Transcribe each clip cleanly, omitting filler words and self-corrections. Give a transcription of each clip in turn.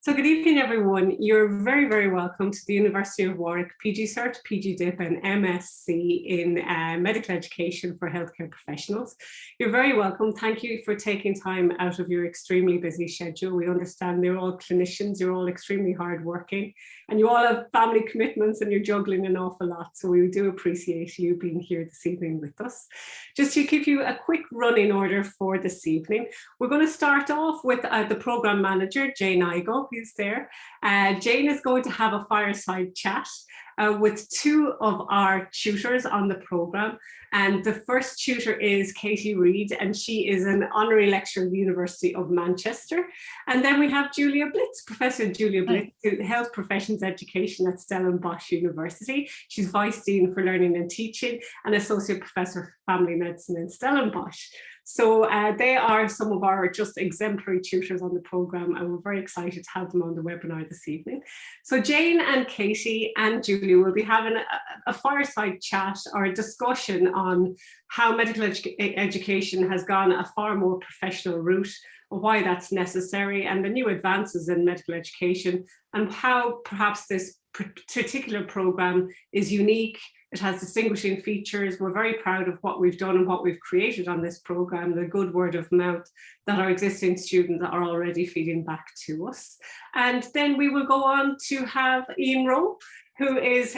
So good evening, everyone. You're very, very welcome to the University of Warwick PG Cert, PG Dip and MSc in Medical Education for Healthcare Professionals. You're very welcome. Thank you for taking time out of your extremely busy schedule. We understand you're all clinicians, you're all extremely hardworking, and you all have family commitments and you're juggling an awful lot. So we do appreciate you being here this evening with us. Just to give you a quick running order for this evening, we're going to start off with the Programme Manager, Jane Igo, who's there. Jane is going to have a fireside chat with two of our tutors on the programme. And the first tutor is Katie Reid, and she is an honorary lecturer at the University of Manchester. And then we have Julia Blitz, Professor Julia Blitz, Health Professions Education at Stellenbosch University. She's Vice Dean for Learning and Teaching and Associate Professor for Family Medicine in Stellenbosch. So they are some of our just exemplary tutors on the programme, and we're very excited to have them on the webinar this evening. So Jane and Katie and Julie will be having a fireside chat or a discussion on how medical education has gone a far more professional route, why that's necessary, and the new advances in medical education, and how perhaps this particular programme is unique. It has distinguishing features. We're very proud of what we've done and what we've created on this programme, the good word of mouth that our existing students are already feeding back to us. And then we will go on to have Ian Rowe, who is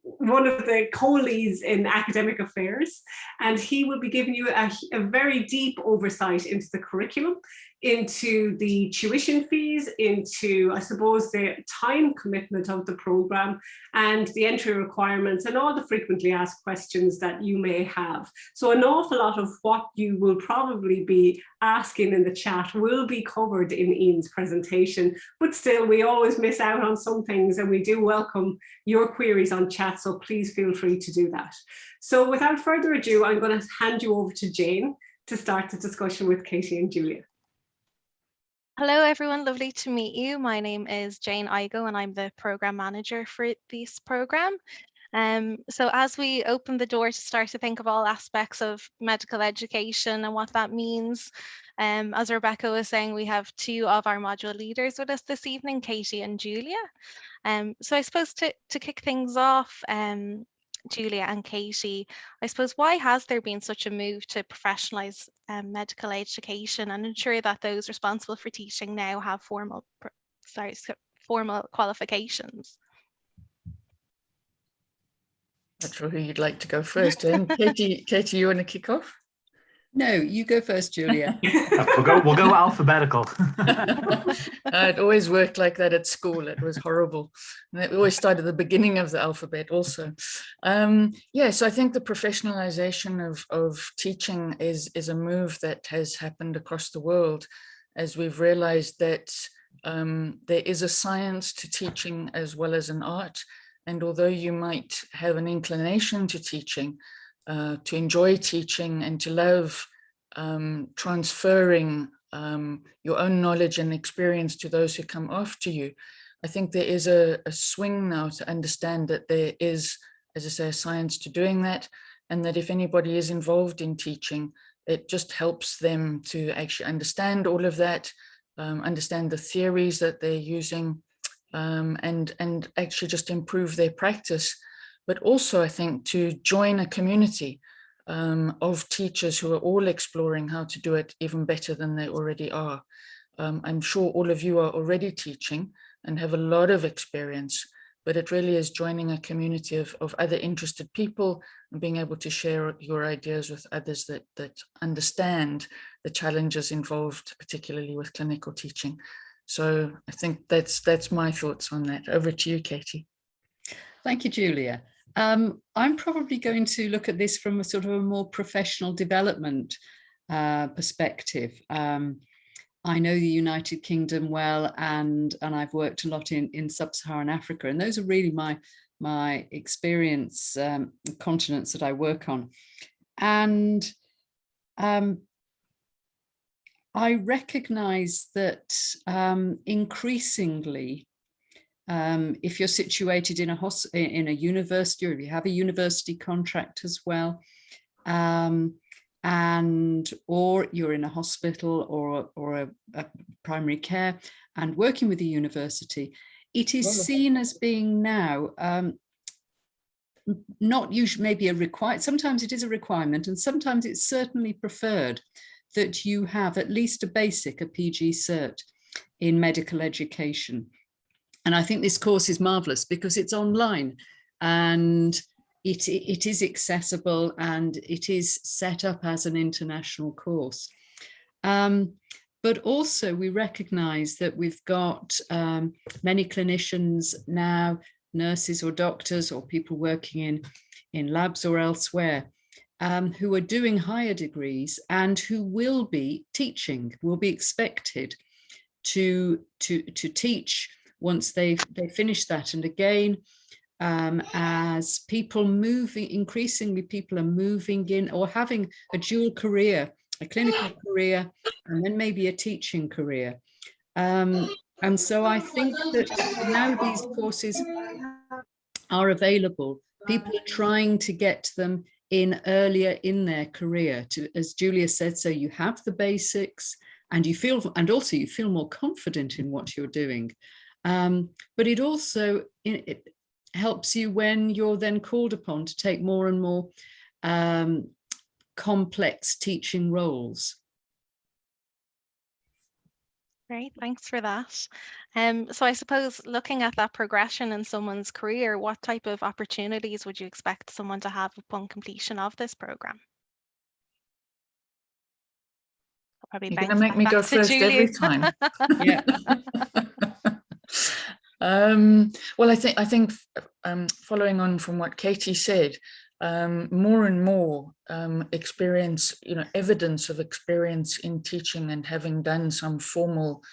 one of the co-leads in academic affairs. And he will be giving you a very deep oversight into the curriculum, into the tuition fees, into, I suppose, the time commitment of the programme and the entry requirements and all the frequently asked questions that you may have. So an awful lot of what you will probably be asking in the chat will be covered in Ian's presentation, but still we always miss out on some things, and we do welcome your queries on chat, so please feel free to do that. So without further ado, I'm going to hand you over to Jane to start the discussion with Katie and Julia. Hello everyone, lovely to meet you. My name is Jane Igo and I'm the Programme Manager for this programme. So as we open the door to start to think of all aspects of medical education and what that means, as Rebecca was saying, we have two of our module leaders with us this evening, Katie and Julia. So I suppose to kick things off, Julia and Katie, I suppose, why has there been such a move to professionalise medical education and ensure that those responsible for teaching now have formal qualifications? Not sure who you'd like to go first, Jane. Katie, you want to kick off? No, you go first, Julia. We'll go alphabetical. It always worked like that at school. It was horrible. And it always started at the beginning of the alphabet also. Yes, I think the professionalization of teaching is a move that has happened across the world, as we've realized that there is a science to teaching as well as an art. And although you might have an inclination to teaching, to enjoy teaching and to love transferring your own knowledge and experience to those who come after you, I think there is a swing now to understand that there is, as I say, a science to doing that, and that if anybody is involved in teaching, it just helps them to actually understand all of that, understand the theories that they're using, and actually just improve their practice. But also, I think, to join a community of teachers who are all exploring how to do it even better than they already are. I'm sure all of you are already teaching and have a lot of experience, but it really is joining a community of other interested people and being able to share your ideas with others that understand the challenges involved, particularly with clinical teaching. So I think that's my thoughts on that. Over to you, Katie. Thank you, Julia. I'm probably going to look at this from a sort of a more professional development perspective. I know the United Kingdom well, and I've worked a lot in sub-Saharan Africa, and those are really my experience continents that I work on. And I recognize that increasingly, if you're situated in a university, or if you have a university contract as well, and or you're in a hospital or a primary care and working with the university, it is seen as being now not usually maybe a requirement. Sometimes it is a requirement, and sometimes it's certainly preferred that you have at least a basic, a PG cert in medical education. And I think this course is marvelous because it's online and it is accessible and it is set up as an international course. But also we recognize that we've got many clinicians now, nurses or doctors or people working in labs or elsewhere, who are doing higher degrees and who will be teaching, will be expected to teach once they've finished that. And again, as people moving, increasingly people are moving in or having a dual career, a clinical career, and then maybe a teaching career. And so I think that now these courses are available. People are trying to get them in earlier in their career, to, as Julia said, so you have the basics and you feel, and also you feel more confident in what you're doing. But it also it helps you when you're then called upon to take more and more complex teaching roles. Great, thanks for that. So I suppose looking at that progression in someone's career, what type of opportunities would you expect someone to have upon completion of this program? Probably You're going to make me go first every time. Yeah. Well, I think following on from what Katie said, more and more experience, evidence of experience in teaching and having done some formal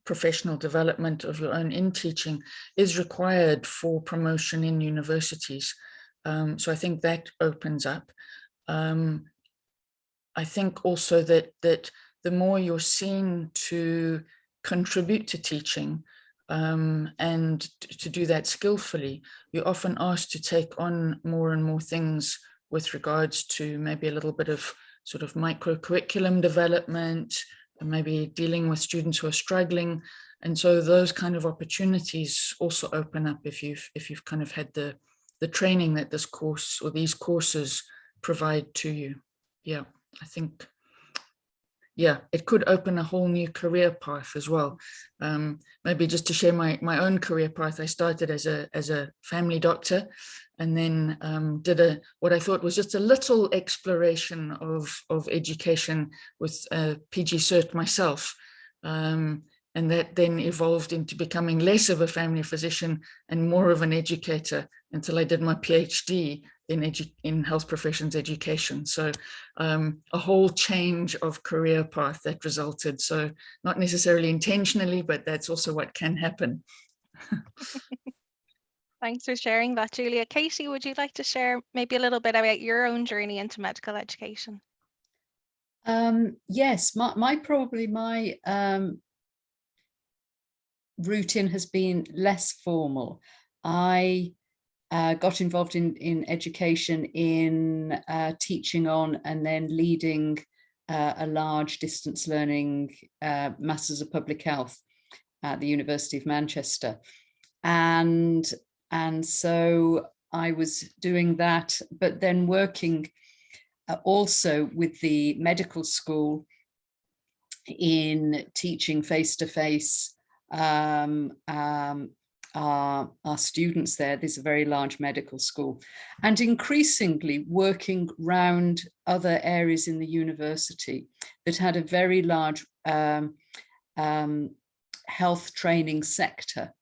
professional development of your own in teaching is required for promotion in universities. So I think that opens up. I think also that the more you're seen to contribute to teaching, and to do that skillfully, you're often asked to take on more and more things with regards to maybe a little bit of sort of micro curriculum development, and maybe dealing with students who are struggling. And so those kind of opportunities also open up if you've kind of had the training that this course or these courses provide to you. Yeah, I think, yeah, it could open a whole new career path as well. Maybe just to share my own career path, I started as a family doctor, and then did what I thought was just a little exploration of education with a PG cert myself. And that then evolved into becoming less of a family physician and more of an educator until I did my PhD in health professions education. So a whole change of career path that resulted. So not necessarily intentionally, but that's also what can happen. Thanks for sharing that, Julia. Katie, would you like to share maybe a little bit about your own journey into medical education? Yes, my route in has been less formal. I got involved in education in teaching on and then leading a large distance learning Masters of Public Health at the University of Manchester. And so I was doing that, but then working also with the medical school in teaching face-to-face our students there. There's a very large medical school, and increasingly working round other areas in the university that had a very large health training sector.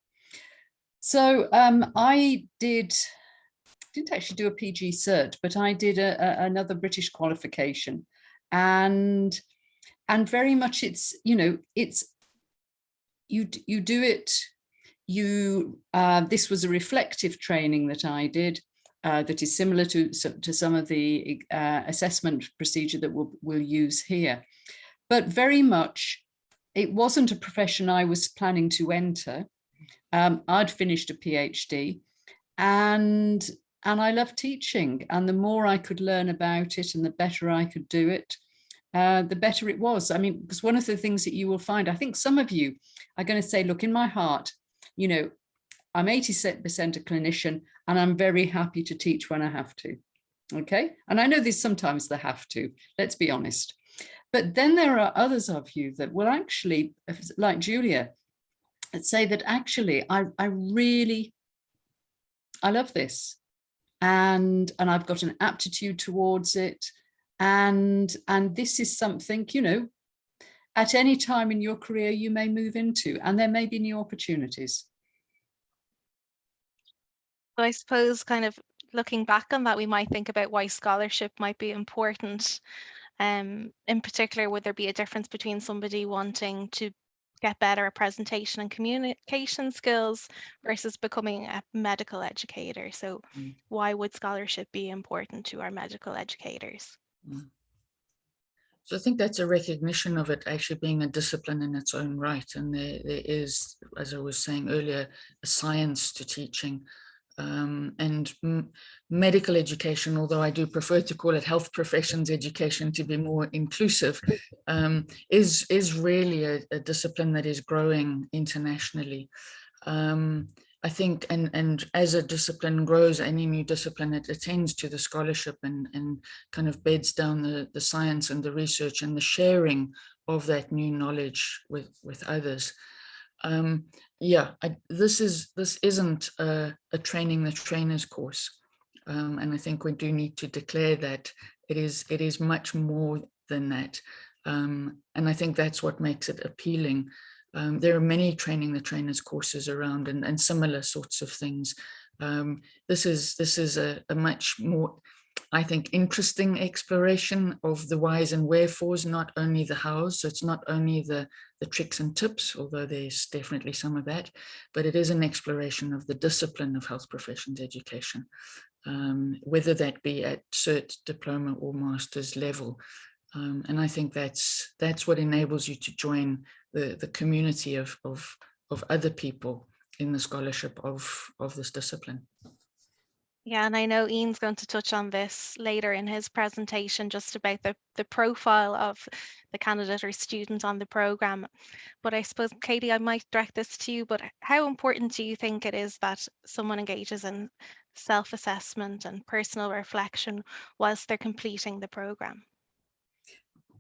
So I didn't actually do a PG cert, but I did another British qualification, and very much it's you do it. This was a reflective training that I did that is similar to some of the assessment procedure that we'll use here, but very much it wasn't a profession I was planning to enter. I'd finished a PhD, and and I love teaching, and the more I could learn about it and the better I could do it, the better it was. I mean, because one of the things that you will find, I think some of you are going to say, look, in my heart, you know, I'm 80% a clinician and I'm very happy to teach when I have to. Okay. And I know there's sometimes the have to, let's be honest. But then there are others of you that will actually, like Julia, say that actually, I love this. And I've got an aptitude towards it. And this is something, you know, at any time in your career you may move into, and there may be new opportunities. So I suppose kind of looking back on that, we might think about why scholarship might be important. In particular, would there be a difference between somebody wanting to get better at presentation and communication skills versus becoming a medical educator? So why would scholarship be important to our medical educators? So I think that's a recognition of it actually being a discipline in its own right. And there is, as I was saying earlier, a science to teaching. Medical education, although I do prefer to call it health professions education to be more inclusive, is really a discipline that is growing internationally. I think, and as a discipline grows, any new discipline, it attends to the scholarship and kind of beds down the science and the research and the sharing of that new knowledge with others. This isn't a training the trainers course, and I think we do need to declare that it is much more than that, and I think that's what makes it appealing. There are many training the trainers courses around and similar sorts of things. This is a much more, I think, interesting exploration of the whys and wherefores, not only the hows. So it's not only the tricks and tips, although there's definitely some of that, but it is an exploration of the discipline of health professions education, whether that be at cert, diploma or master's level. And I think that's what enables you to join the community of other people in the scholarship of this discipline. Yeah, and I know Ian's going to touch on this later in his presentation, just about the profile of the candidate or student on the programme. But I suppose, Katie, I might direct this to you, but how important do you think it is that someone engages in self-assessment and personal reflection whilst they're completing the programme?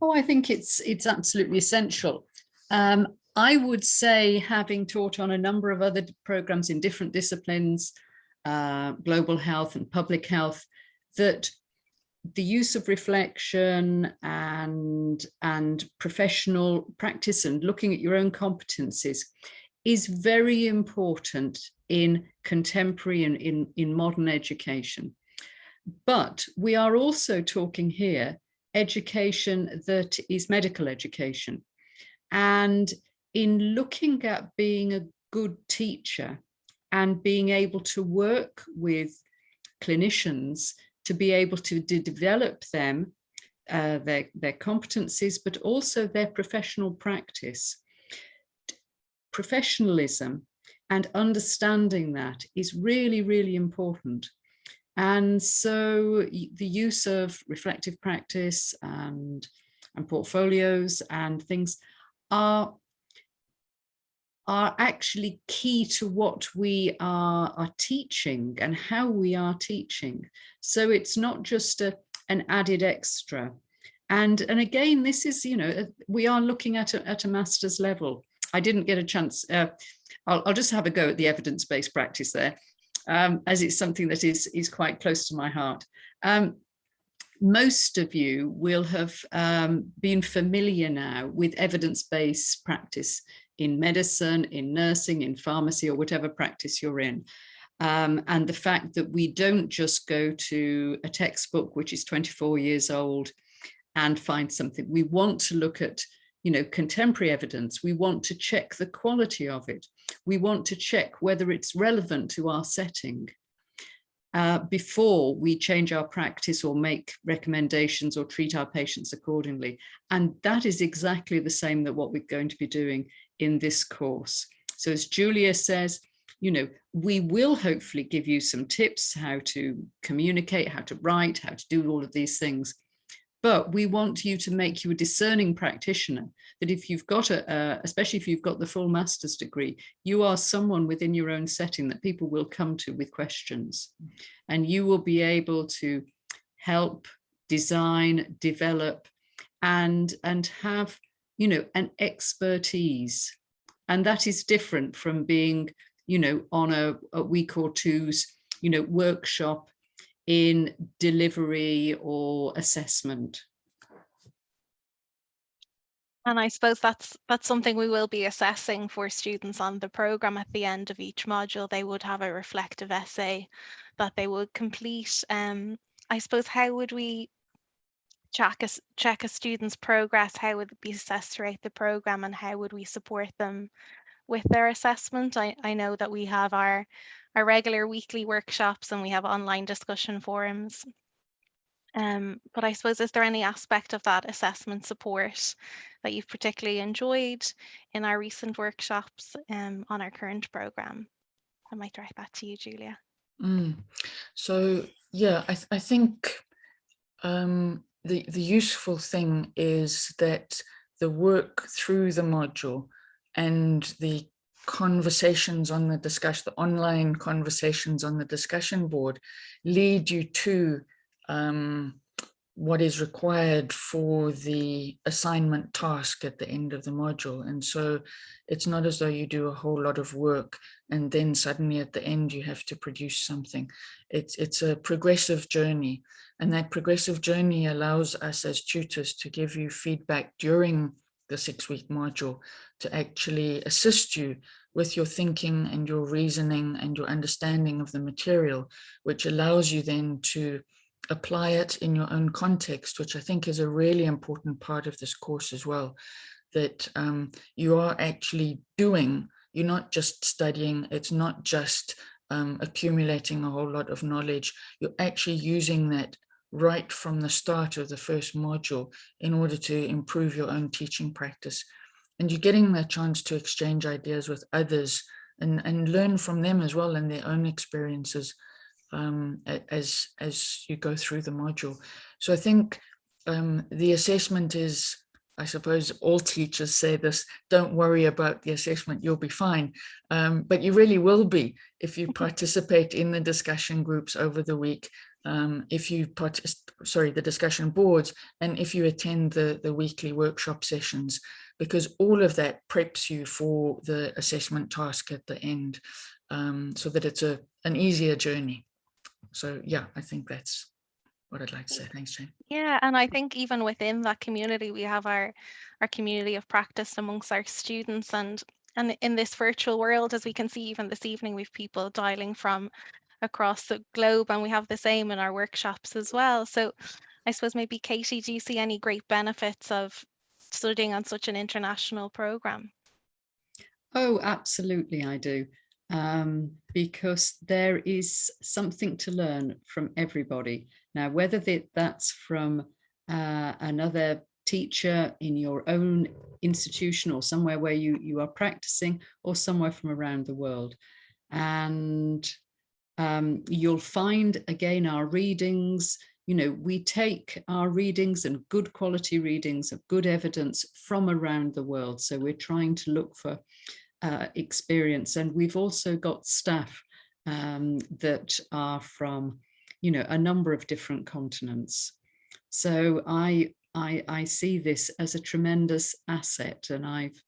Oh, I think it's absolutely essential. I would say, having taught on a number of other programs in different disciplines, global health and public health, that the use of reflection and professional practice and looking at your own competencies is very important in contemporary and in modern education. But we are also talking here education that is medical education. And in looking at being a good teacher and being able to work with clinicians to be able to develop them, their competencies, but also their professional practice. Professionalism and understanding that is really, really important. And so the use of reflective practice and portfolios and things are actually key to what we are teaching and how we are teaching. So it's not just an added extra. And again, this is, you know, we are looking at a master's level. I didn't get a chance. I'll just have a go at the evidence-based practice there, as it's something that is quite close to my heart. Most of you will have been familiar now with evidence-based practice in medicine, in nursing, in pharmacy, or whatever practice you're in. And the fact that we don't just go to a textbook, which is 24 years old, and find something. We want to look at, you know, contemporary evidence. We want to check the quality of it. We want to check whether it's relevant to our setting before we change our practice or make recommendations or treat our patients accordingly. And that is exactly the same that what we're going to be doing in this course. So as Julia says, we will hopefully give you some tips how to communicate, how to write, how to do all of these things. But we want you to make you a discerning practitioner, that if you've got especially if you've got the full master's degree, you are someone within your own setting that people will come to with questions, and you will be able to help design, develop, and have, an expertise. And that is different from being, on a week or two's, workshop in delivery or assessment. And I suppose that's something we will be assessing for students on the programme. At the end of each module, they would have a reflective essay that they would complete. I suppose, how would we check a student's progress? How would it be assessed throughout the programme, and how would we support them with their assessment? I know that we have our regular weekly workshops, and we have online discussion forums. But I suppose, is there any aspect of that assessment support that you've particularly enjoyed in our recent workshops on our current programme? I might direct that to you, Julia. So yeah, I think the useful thing is that the work through the module and the conversations on the discussion, the online conversations on the discussion board, lead you to what is required for the assignment task at the end of the module. And so it's not as though you do a whole lot of work and then suddenly at the end you have to produce something. It's a progressive journey, and that progressive journey allows us as tutors to give you feedback during the 6-week module to actually assist you with your thinking and your reasoning and your understanding of the material, which allows you then to apply it in your own context, which I think is a really important part of this course as well, that you are actually doing, you're not just studying, it's not just accumulating a whole lot of knowledge, you're actually using that right from the start of the first module in order to improve your own teaching practice. And you're getting that chance to exchange ideas with others and learn from them as well and their own experiences as you go through the module. So I think the assessment is, I suppose all teachers say this, don't worry about the assessment, you'll be fine. But you really will be if you participate in the discussion groups over the week, if you the discussion boards, and if you attend the weekly workshop sessions, because all of that preps you for the assessment task at the end, so that it's an easier journey. So yeah, I think that's what I'd like to say. Thanks, Jane. Yeah, and I think even within that community, we have our community of practice amongst our students, and in this virtual world, as we can see even this evening, we've people dialing from across the globe, and we have the same in our workshops as well. So I suppose maybe Katie, do you see any great benefits of studying on such an international programme? Oh, absolutely, I do. Because there is something to learn from everybody. Now, whether that's from another teacher in your own institution or somewhere where you are practicing, or somewhere from around the world. And you'll find, again, our readings, we take our readings and good quality readings of good evidence from around the world. So we're trying to look for experience, and we've also got staff that are from a number of different continents. So I see this as a tremendous asset, and I've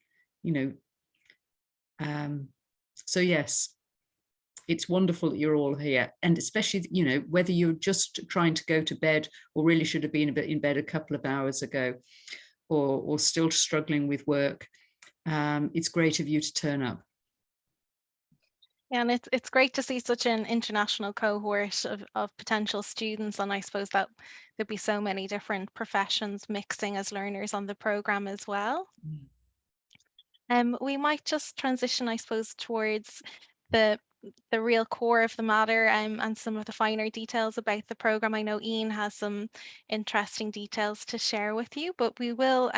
so yes, it's wonderful that you're all here, and especially whether you're just trying to go to bed or really should have been in bed a couple of hours ago, or still struggling with work. It's great of you to turn up. Yeah, and it's great to see such an international cohort of potential students, and I suppose that there'd be so many different professions mixing as learners on the programme as well. We might just transition, I suppose, towards the real core of the matter, and some of the finer details about the programme. I know Ian has some interesting details to share with you, but we will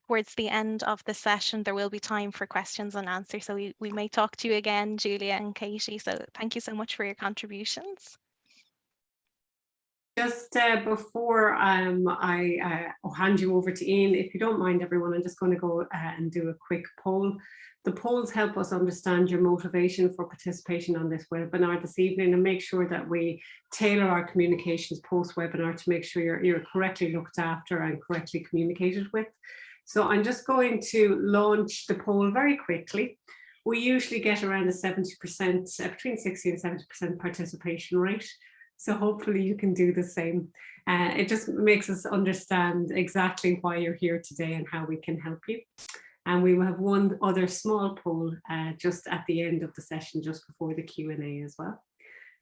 towards the end of the session, there will be time for questions and answers. So we may talk to you again, Julia and Katie. So thank you so much for your contributions. Just before I hand you over to Ian, if you don't mind, everyone, I'm just going to go and do a quick poll. The polls help us understand your motivation for participation on this webinar this evening, and make sure that we tailor our communications post-webinar to make sure you're correctly looked after and correctly communicated with. So I'm just going to launch the poll very quickly. We usually get around a 70%, between 60 and 70% participation rate. So hopefully you can do the same. It just makes us understand exactly why you're here today and how we can help you. And we will have one other small poll just at the end of the session, just before the Q&A as well.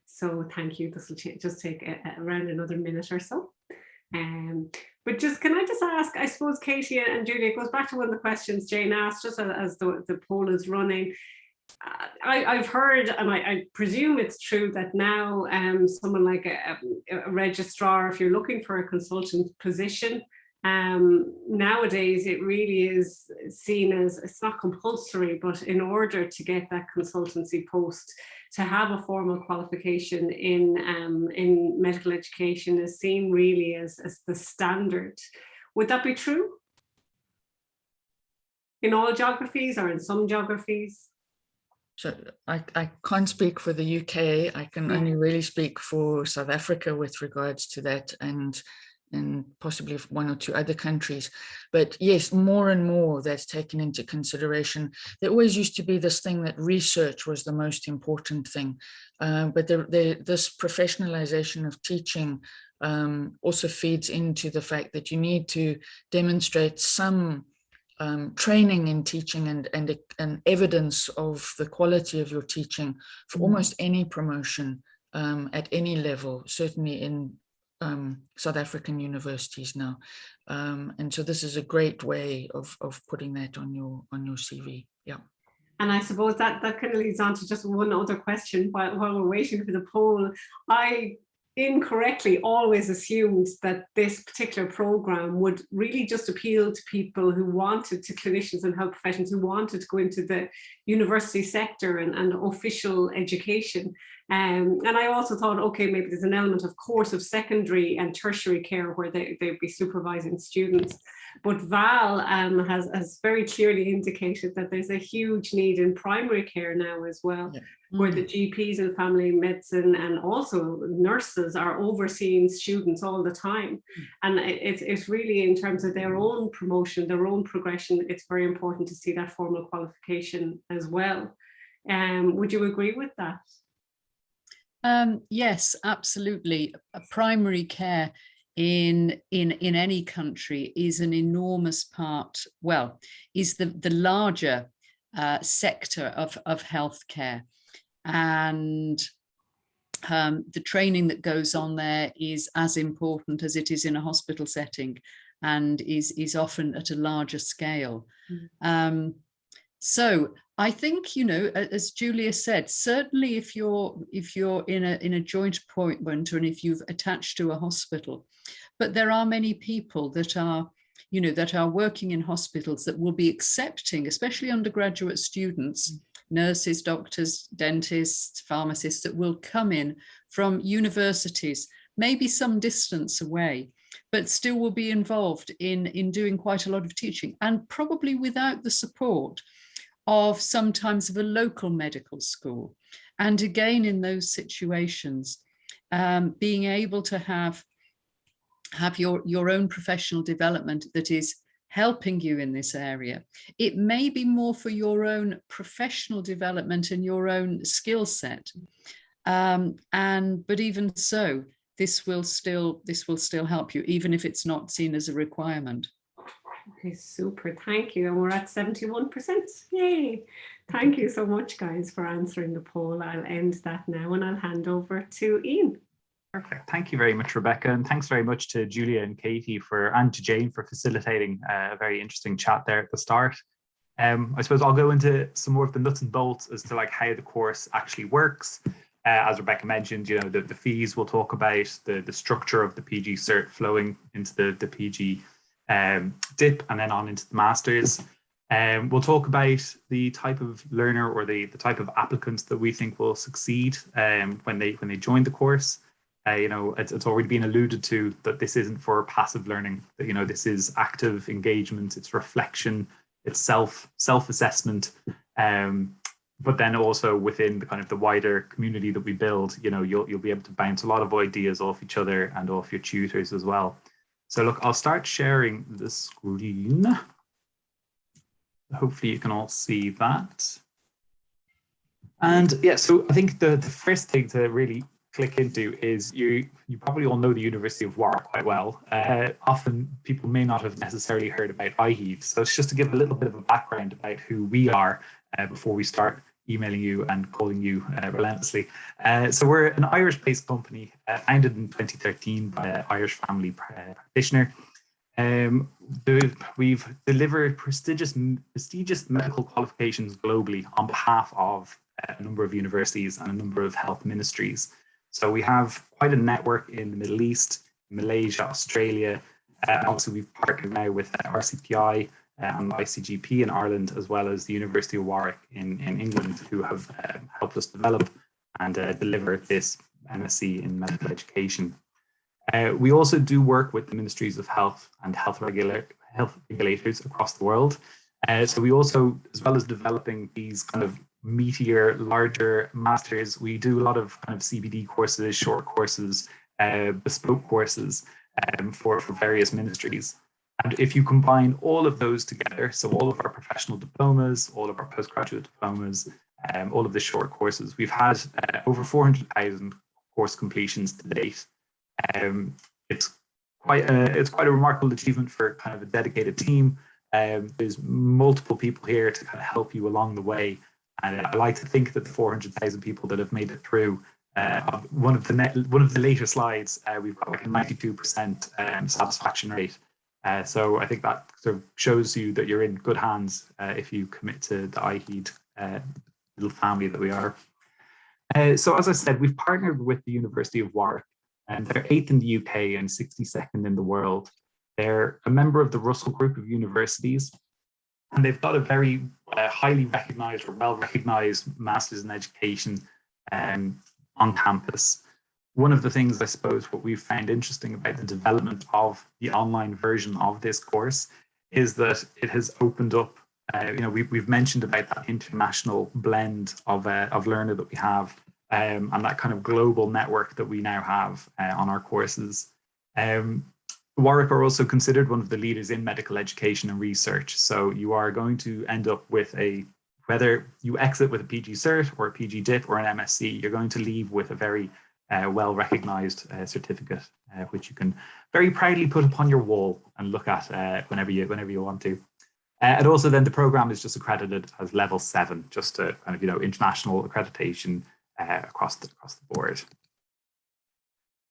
So thank you. This will just take around another minute or so. But just, can I just ask, I suppose, Katie and Julia, it goes back to one of the questions Jane asked, just as the poll is running. I've heard, and I presume it's true, that now someone like a registrar, if you're looking for a consultant position, nowadays it really is seen as, it's not compulsory, but in order to get that consultancy post, to have a formal qualification in medical education is seen really as the standard. Would that be true? In all geographies or in some geographies? So I can't speak for the UK. I can only really speak for South Africa with regards to that, and possibly one or two other countries. But yes, more and more that's taken into consideration. There always used to be this thing that research was the most important thing. But this professionalization of teaching also feeds into the fact that you need to demonstrate some training in teaching and evidence of the quality of your teaching for almost any promotion at any level, certainly in South African universities now. And so this is a great way of putting that on your CV. Yeah. And I suppose that kind of leads on to just one other question while we're waiting for the poll. I incorrectly always assumed that this particular program would really just appeal to people who wanted, to clinicians and health professionals who wanted to go into the university sector and official education. And I also thought, okay, maybe there's an element, of course, of secondary and tertiary care where they'd be supervising students. But Val has very clearly indicated that there's a huge need in primary care now as well, where the GPs and family medicine and also nurses are overseeing students all the time. And it's really, in terms of their own promotion, their own progression, it's very important to see that formal qualification as well. Would you agree with that? Yes, absolutely. Primary care in any country is an enormous part, well, is the larger sector of healthcare, and the training that goes on there is as important as it is in a hospital setting, and is often at a larger scale. So I think, you know, as Julia said, certainly if you're in a joint appointment, and if you've attached to a hospital, but there are many people that are, you know, that are working in hospitals that will be accepting, especially undergraduate students, nurses, doctors, dentists, pharmacists, that will come in from universities, maybe some distance away, but still will be involved in doing quite a lot of teaching, and probably without the support of sometimes of a local medical school. And again, in those situations, being able to have your own professional development that is helping you in this area. It may be more for your own professional development and your own skill set. But even so, this will still help you, even if it's not seen as a requirement. Okay, super, thank you. And we're at 71%, yay. Thank you so much, guys, for answering the poll. I'll end that now and I'll hand over to Ian. Perfect. Thank you very much, Rebecca. And thanks very much to Julia and Katie and to Jane for facilitating a very interesting chat there at the start. I suppose I'll go into some more of the nuts and bolts as to like how the course actually works. As Rebecca mentioned, you know, the fees we'll talk about, the structure of the PG cert flowing into the PG dip and then on into the masters. We'll talk about the type of learner or the type of applicants that we think will succeed when they join the course. It's already been alluded to that this isn't for passive learning, that, this is active engagement, it's reflection, it's self-assessment. But then also within the kind of the wider community that we build, you'll be able to bounce a lot of ideas off each other and off your tutors as well. So look, I'll start sharing the screen. Hopefully you can all see that. And yeah, so I think the first thing to really click into is you probably all know the University of Warwick quite well. Often people may not have necessarily heard about IHEAD. So it's just to give a little bit of a background about who we are before we start emailing you and calling you relentlessly. So we're an Irish-based company founded in 2013 by an Irish family practitioner. We've delivered prestigious medical qualifications globally on behalf of a number of universities and a number of health ministries. So we have quite a network in the Middle East, Malaysia, Australia. Also, we've partnered now with RCPI and ICGP in Ireland, as well as the University of Warwick in England, who have helped us develop and deliver this MSc in medical education. We also do work with the ministries of health and health regulators across the world. So we also, as well as developing these kind of meatier, larger masters, we do a lot of kind of CBD courses, short courses, bespoke courses for various ministries. And if you combine all of those together, so all of our professional diplomas, all of our postgraduate diplomas, all of the short courses, we've had over 400,000 course completions to date. It's quite a remarkable achievement for kind of a dedicated team. There's multiple people here to kind of help you along the way. And I like to think that the 400,000 people that have made it through, one of the later slides, we've got like a 92% satisfaction rate. So I think that sort of shows you that you're in good hands if you commit to the IHEAD little family that we are. So as I said, we've partnered with the University of Warwick, and they're 8th in the UK and 62nd in the world. They're a member of the Russell Group of Universities, and they've got a very highly recognized or well-recognized Masters in Education on campus. One of the things, I suppose, what we've found interesting about the development of the online version of this course is that it has opened up, we've mentioned about that international blend of learner that we have, and that kind of global network that we now have on our courses. Warwick are also considered one of the leaders in medical education and research. So you are going to end up with whether you exit with a PG Cert or a PG Dip or an MSc, you're going to leave with a very well-recognized certificate, which you can very proudly put upon your wall and look at whenever you want to. And also then the program is just accredited as level 7, just to kind of, international accreditation across the board.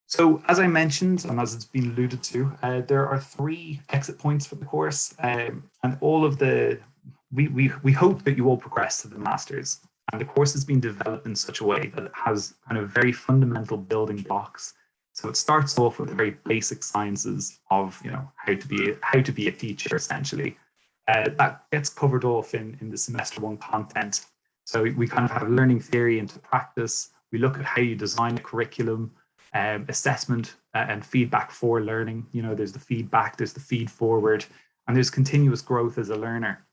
So as I mentioned, and as it's been alluded to, there are 3 exit points for the course, and all of we hope that you all progress to the masters. And the course has been developed in such a way that it has kind of very fundamental building blocks. So it starts off with the very basic sciences of, how to be a teacher, essentially. That gets covered off in the semester 1 content. So we kind of have learning theory into practice. We look at how you design a curriculum, assessment and feedback for learning. There's the feedback, there's the feed forward, and there's continuous growth as a learner.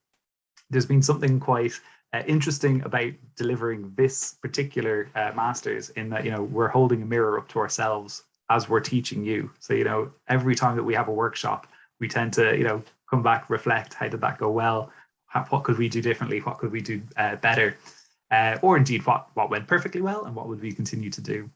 There's been something quite interesting about delivering this particular masters in that, we're holding a mirror up to ourselves as we're teaching you. So, every time that we have a workshop, we tend to, come back, reflect, how did that go well? What could we do differently? What could we do better? Or indeed, what went perfectly well and what would we continue to do?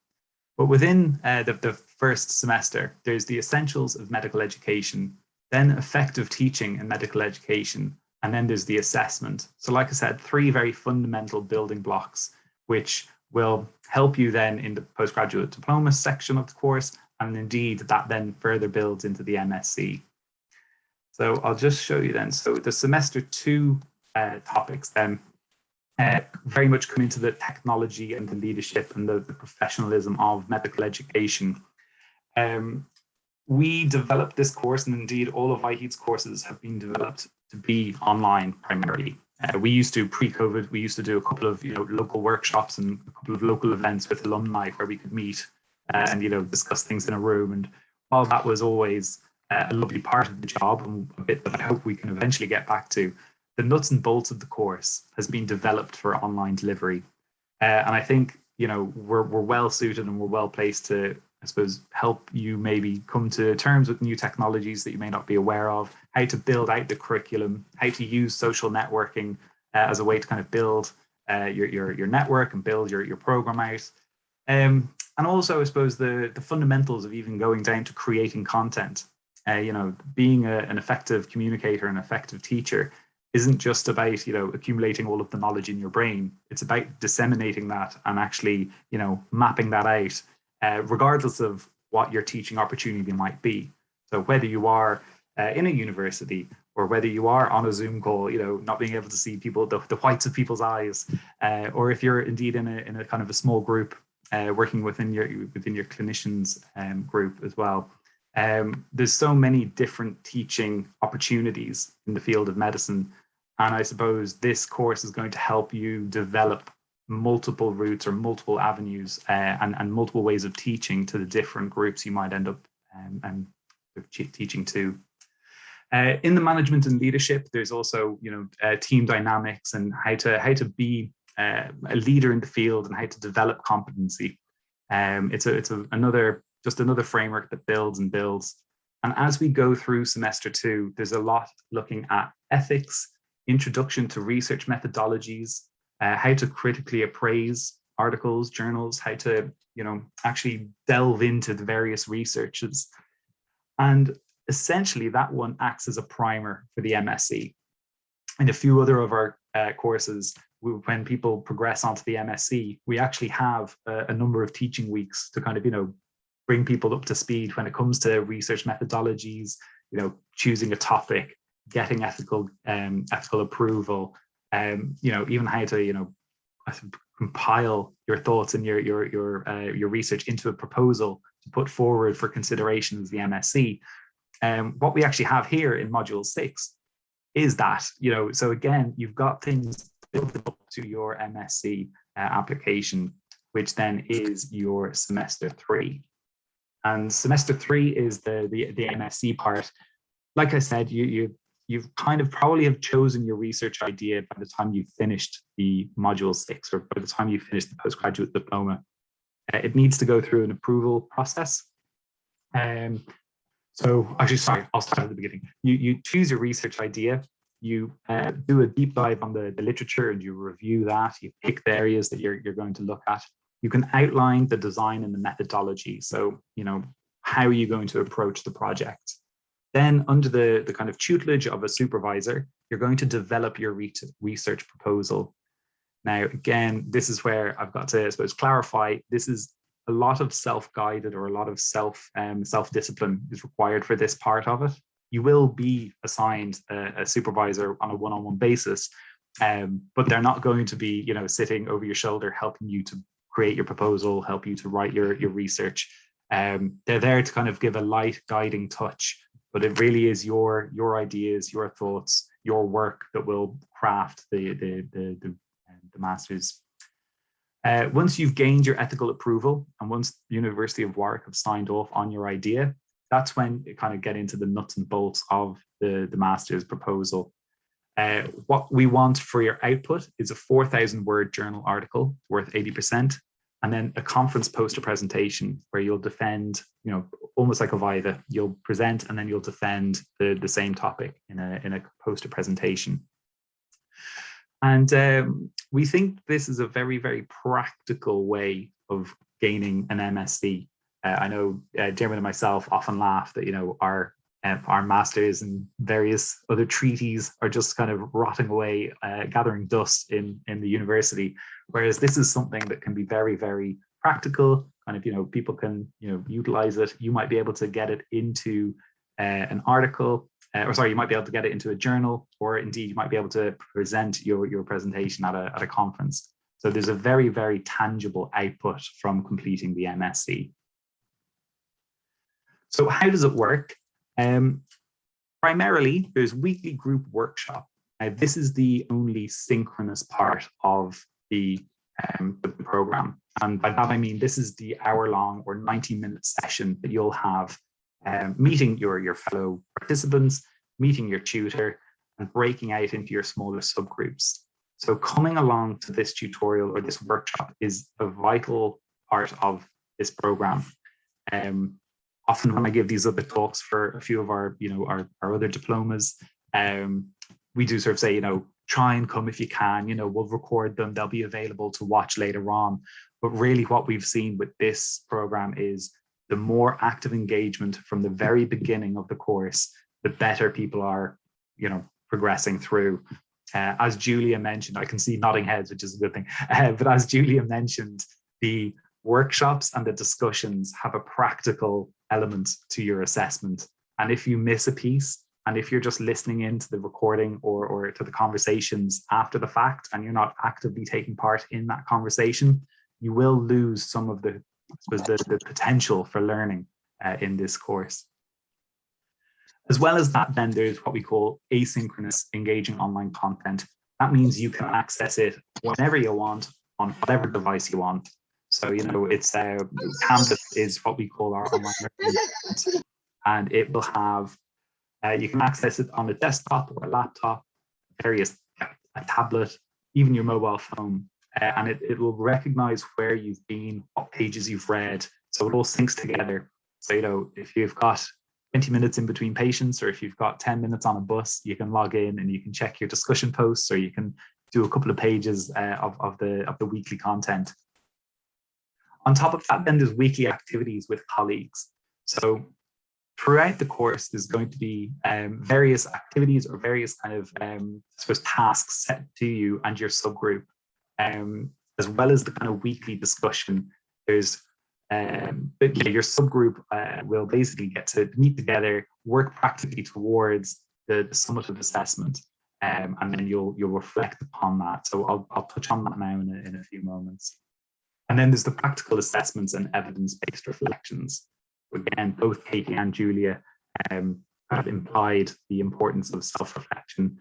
But within the first semester, there's the essentials of medical education, then effective teaching in medical education, and then there's the assessment. So like I said, 3 very fundamental building blocks, which will help you then in the postgraduate diploma section of the course, and indeed that then further builds into the MSc. So I'll just show you then. So the semester 2 topics then very much come into the technology and the leadership and the professionalism of medical education. We developed this course, and indeed all of IHEAT's courses have been developed to be online primarily. We used to, pre-COVID, we used to do a couple of local workshops and a couple of local events with alumni where we could meet and discuss things in a room. And while that was always a lovely part of the job and a bit that I hope we can eventually get back to, the nuts and bolts of the course has been developed for online delivery. And I think we're well suited and we're well placed to, I suppose, help you maybe come to terms with new technologies that you may not be aware of, how to build out the curriculum, how to use social networking as a way to kind of build your network and build your program out. And also, I suppose, the fundamentals of even going down to creating content. Being an effective communicator, an effective teacher isn't just about, accumulating all of the knowledge in your brain. It's about disseminating that and actually, mapping that out, regardless of what your teaching opportunity might be. So whether you are in a university or whether you are on a Zoom call, not being able to see people, the whites of people's eyes, or if you're indeed in a kind of a small group, working within your clinicians group as well. There's so many different teaching opportunities in the field of medicine. And I suppose this course is going to help you develop multiple routes or multiple avenues and multiple ways of teaching to the different groups you might end up teaching to. In the management and leadership, there's also team dynamics and how to be a leader in the field and how to develop competency. It's another framework that builds and builds. And as we go through semester 2, there's a lot looking at ethics, introduction to research methodologies, how to critically appraise articles, journals, how to actually delve into the various researches. And essentially that one acts as a primer for the MSc. And a few other of our courses, when people progress onto the MSc, we actually have a number of teaching weeks to kind of bring people up to speed when it comes to research methodologies, choosing a topic, getting ethical approval, even how to compile your thoughts and your research into a proposal to put forward for consideration as the MSc. What we actually have here in module 6 is that, so again, you've got things built up to your MSc application, which then is your semester 3. And semester 3 is the MSc part. Like I said, you've kind of probably have chosen your research idea by the time you've finished the module 6 or by the time you finish the postgraduate diploma. It needs to go through an approval process. So actually, sorry, I'll start at the beginning. You choose your research idea, you do a deep dive on the literature and you review that, you pick the areas that you're going to look at. You can outline the design and the methodology. So, how are you going to approach the project? Then under the kind of tutelage of a supervisor, you're going to develop your research proposal. Now, again, this is where I've got to, I suppose, clarify, this is a lot of self-guided or a lot of self-discipline is required for this part of it. You will be assigned a supervisor on a one-on-one basis, but they're not going to be, sitting over your shoulder helping you to create your proposal, help you to write your research. They're there to kind of give a light guiding touch, but it really is your ideas, your thoughts, your work that will craft the master's. Once you've gained your ethical approval and once the University of Warwick have signed off on your idea, that's when you kind of get into the nuts and bolts of the master's proposal. What we want for your output is a 4,000 word journal article worth 80%, and then a conference poster presentation where you'll defend, almost like a viva, you'll present and then you'll defend the same topic in a poster presentation. And we think this is a very, very practical way of gaining an MSc. I know Jeremy and myself often laugh that, our masters and various other treaties are just kind of rotting away, gathering dust in the university. Whereas this is something that can be very, very practical, kind of, people can, utilize it. You might be able to get it into an article, you might be able to get it into a journal, or indeed you might be able to present your presentation at a conference. So there's a very, very tangible output from completing the MSc. So how does it work? Primarily, there's weekly group workshop. This is the only synchronous part of the program. And by that, I mean, this is the hour-long or 90-minute session that you'll have meeting your fellow participants, meeting your tutor, and breaking out into your smaller subgroups. So coming along to this tutorial or this workshop is a vital part of this program. Often when I give these other talks for a few of our, our other diplomas, we do sort of say, try and come if you can, we'll record them, they'll be available to watch later on. But really what we've seen with this program is the more active engagement from the very beginning of the course, the better people are, progressing through. As Julia mentioned, I can see nodding heads, which is a good thing. But as Julia mentioned, the workshops and the discussions have a practical element to your assessment. And if you miss a piece, and if you're just listening into the recording or to the conversations after the fact, and you're not actively taking part in that conversation, you will lose some of the potential for learning in this course. As well as that, then there's what we call asynchronous engaging online content. That means you can access it whenever you want on whatever device you want. So, it's Canvas is what we call our online learning content, and it will have, you can access it on a desktop or a laptop, a tablet, even your mobile phone, and it will recognize where you've been, what pages you've read, so it all syncs together. So, if you've got 20 minutes in between patients, or if you've got 10 minutes on a bus, you can log in and you can check your discussion posts, or you can do a couple of pages of the weekly content. On top of that, then there's weekly activities with colleagues. So throughout the course, there's going to be various activities or various kind of, tasks set to you and your subgroup, as well as the kind of weekly discussion. There's your subgroup will basically get to meet together, work practically towards the summative assessment, and then you'll reflect upon that. So I'll touch on that now in a few moments. And then there's the practical assessments and evidence-based reflections. Again, both Katie and Julia have implied the importance of self-reflection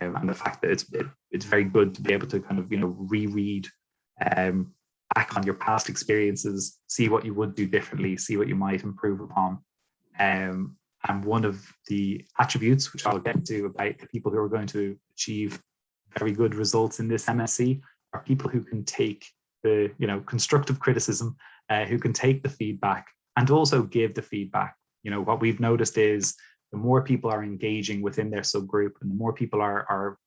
and the fact that it's very good to be able to kind of reread back on your past experiences, see what you would do differently, see what you might improve upon. And one of the attributes, which I'll get to, about the people who are going to achieve very good results in this MSc are people who can take the constructive criticism, who can take the feedback and also give the feedback. What we've noticed is the more people are engaging within their subgroup and the more people are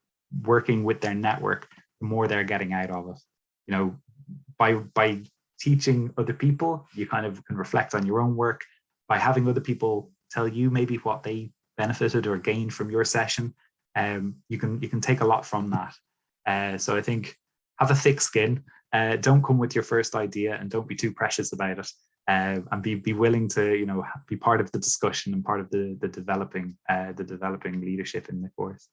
working with their network, the more they're getting out of it. By teaching other people, you kind of can reflect on your own work. By having other people tell you maybe what they benefited or gained from your session, you can take a lot from that. So I think have a thick skin. Don't come with your first idea and don't be too precious about it. And be willing to be part of the discussion and part of the developing leadership in the course.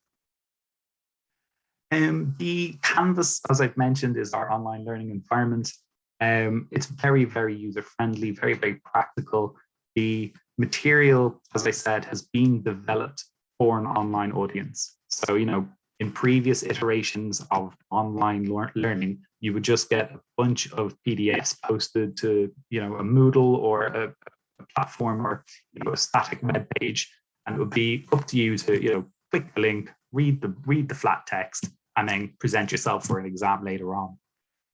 The Canvas, as I've mentioned, is our online learning environment. It's very, very user-friendly, very, very practical. The material, as I said, has been developed for an online audience. So, in previous iterations of online learning, you would just get a bunch of PDFs posted to, a Moodle or a platform or a static web page, and it would be up to you to, click the link, read the flat text, and then present yourself for an exam later on.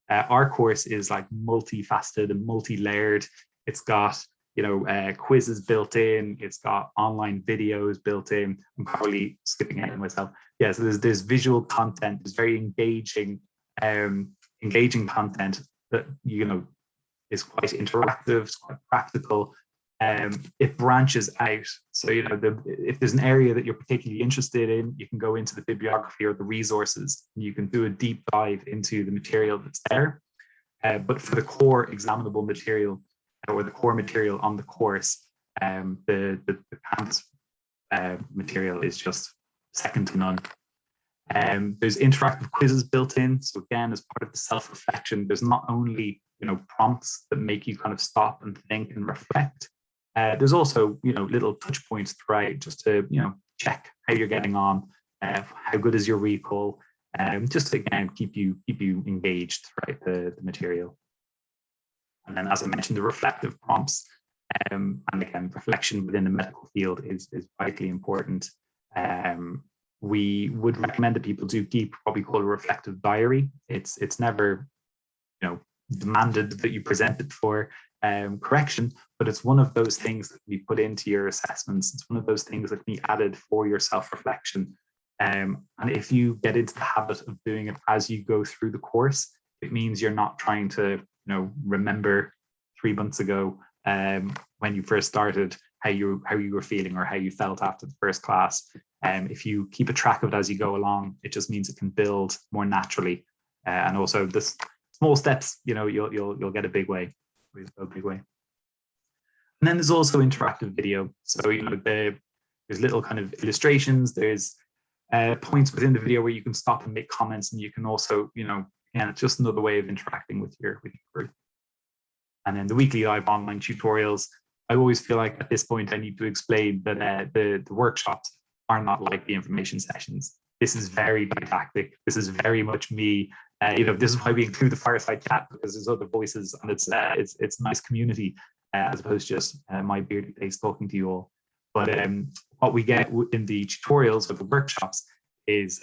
Our course is like multifaceted and multi-layered. It's got quizzes built in. It's got online videos built in. I'm probably skipping ahead myself. Yeah, so there's visual content. There's very engaging content that is quite interactive. It's quite practical. It branches out. So if there's an area that you're particularly interested in, you can go into the bibliography or the resources. And you can do a deep dive into the material that's there. But for the core examinable material, or the core material on the course, the Canvas material is just second to none. There's interactive quizzes built in. So again, as part of the self-reflection, there's not only prompts that make you kind of stop and think and reflect, There's also, little touch points throughout just to, check how you're getting on, how good is your recall, just to, again, keep you engaged throughout the material. And then, as I mentioned, the reflective prompts, and again, reflection within the medical field is vitally important. We would recommend that people do keep what we call a reflective diary. It's never, demanded that you present it for correction, but it's one of those things that we put into your assessments. It's one of those things that can be added for your self-reflection. And if you get into the habit of doing it as you go through the course, it means you're not trying to, remember 3 months ago when you first started how you were feeling or how you felt after the first class. If you keep a track of it as you go along, it just means it can build more naturally. And also this small steps, you'll get a big way. And then there's also interactive video. So, there's little kind of illustrations. There's points within the video where you can stop and make comments, and you can also, and it's just another way of interacting with your group. And then the weekly live online tutorials. I always feel like at this point I need to explain that the workshops are not like the information sessions. This is very didactic. This is very much me. This is why we include the fireside chat, because there's other voices, and it's nice community as opposed to just my bearded face talking to you all. But what we get in the tutorials or the workshops is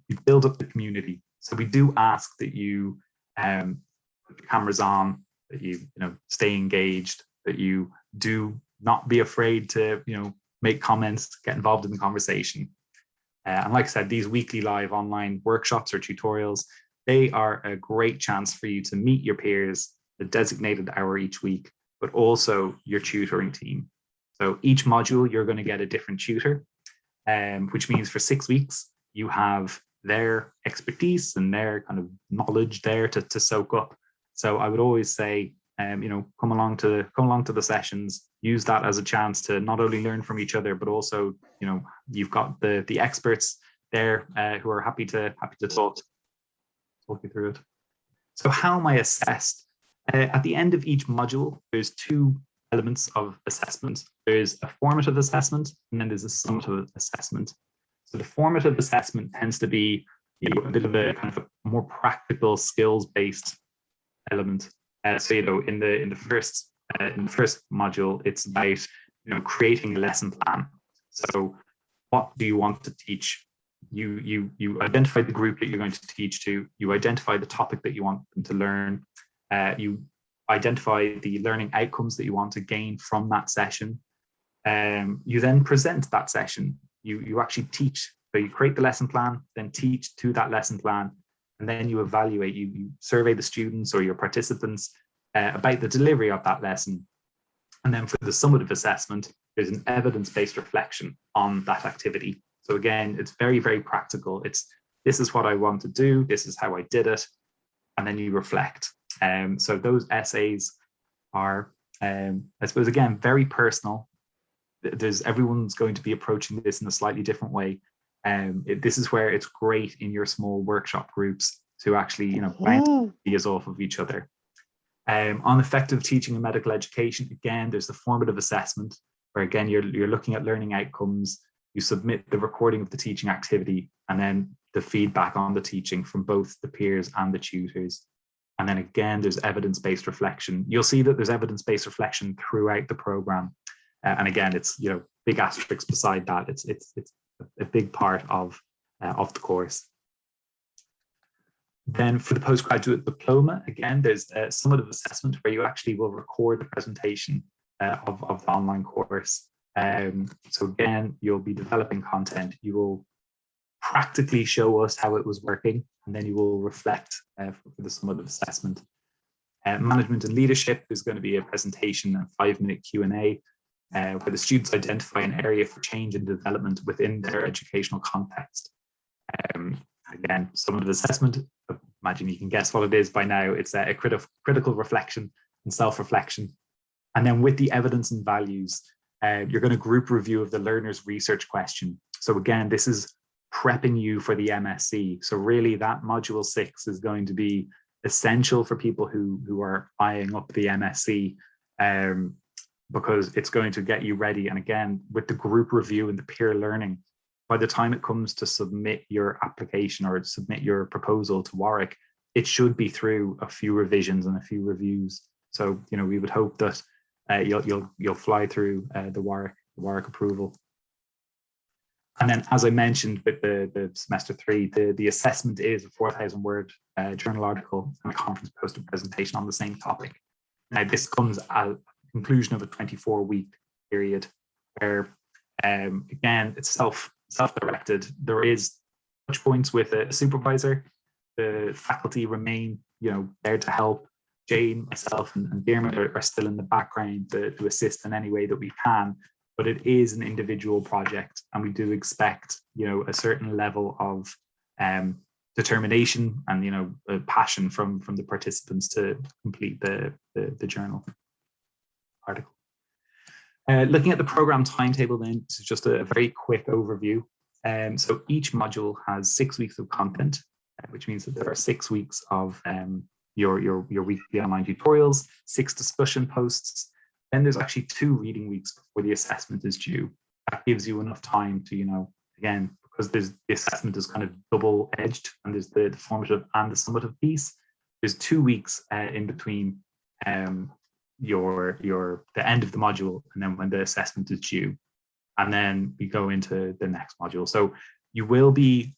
we build up the community. So we do ask that you put the cameras on, that you stay engaged, that you do not be afraid to make comments, get involved in the conversation. And like I said, these weekly live online workshops or tutorials, they are a great chance for you to meet your peers, the designated hour each week, but also your tutoring team. So each module, you're going to get a different tutor, which means for 6 weeks, you have their expertise and their kind of knowledge there to soak up. So I would always say, come along to the sessions, use that as a chance to not only learn from each other, but also, you've got the experts there who are happy to talk you through it. So how am I assessed? At the end of each module, there's 2 elements of assessment. There's a formative assessment, and then there's a summative assessment. So the formative assessment tends to be a bit of a kind of a more practical, skills-based element. So in the first module, it's about creating a lesson plan. So what do you want to teach? You identify the group that you're going to teach to. You identify the topic that you want them to learn. You identify the learning outcomes that you want to gain from that session. You then present that session. You actually teach. So you create the lesson plan, then teach to that lesson plan, and then you evaluate. You survey the students or your participants about the delivery of that lesson. And then for the summative assessment, there's an evidence-based reflection on that activity. So again, it's very, very practical. This is what I want to do. This is how I did it. And then you reflect. So those essays are, I suppose, again, very personal. Everyone's going to be approaching this in a slightly different way. This is where it's great in your small workshop groups to actually, bounce ideas off of each other. On effective teaching and medical education, again, there's the formative assessment, where again, you're looking at learning outcomes. You submit the recording of the teaching activity, and then the feedback on the teaching from both the peers and the tutors. And then again, there's evidence-based reflection. You'll see that there's evidence-based reflection throughout the program. And again, it's big asterisks beside that. It's a big part of the course. Then for the postgraduate diploma, again, there's a summative assessment where you actually will record the presentation of the online course. So again, you'll be developing content. You will practically show us how it was working, and then you will reflect for the summative assessment. Management and leadership, there's going to be a presentation and 5-minute Q&A where the students identify an area for change and development within their educational context. Again, summative assessment, imagine you can guess what it is by now. It's a critical reflection and self-reflection. And then with the evidence and values, you're going to group review of the learner's research question. So again, this is prepping you for the MSc. So really that module 6 is going to be essential for people who are eyeing up the MSc. because it's going to get you ready. And again, with the group review and the peer learning, by the time it comes to submit your application or submit your proposal to Warwick, it should be through a few revisions and a few reviews. So, you know, we would hope that you'll fly through the Warwick approval. And then, as I mentioned, with the semester 3, the assessment is a 4,000-word journal article and a conference poster presentation on the same topic. Now, this comes at the conclusion of a 24-week period where, again, it's self-directed. There is touch points with a supervisor. The faculty remain, you know, there to help. Jane, myself, and Dermot are still in the background to assist in any way that we can. But it is an individual project, and we do expect, you know, a certain level of determination and, you know, passion from the participants to complete the journal article. Looking at the program timetable, then, this is just a very quick overview. So each module has 6 weeks of content, which means that there are 6 weeks of your weekly online tutorials, 6 discussion posts. Then there's actually 2 reading weeks before the assessment is due. That gives you enough time to, you know, again, because the assessment is kind of double-edged, and there's the formative and the summative piece. There's 2 weeks in between the end of the module and then when the assessment is due, and then we go into the next module. So you will be,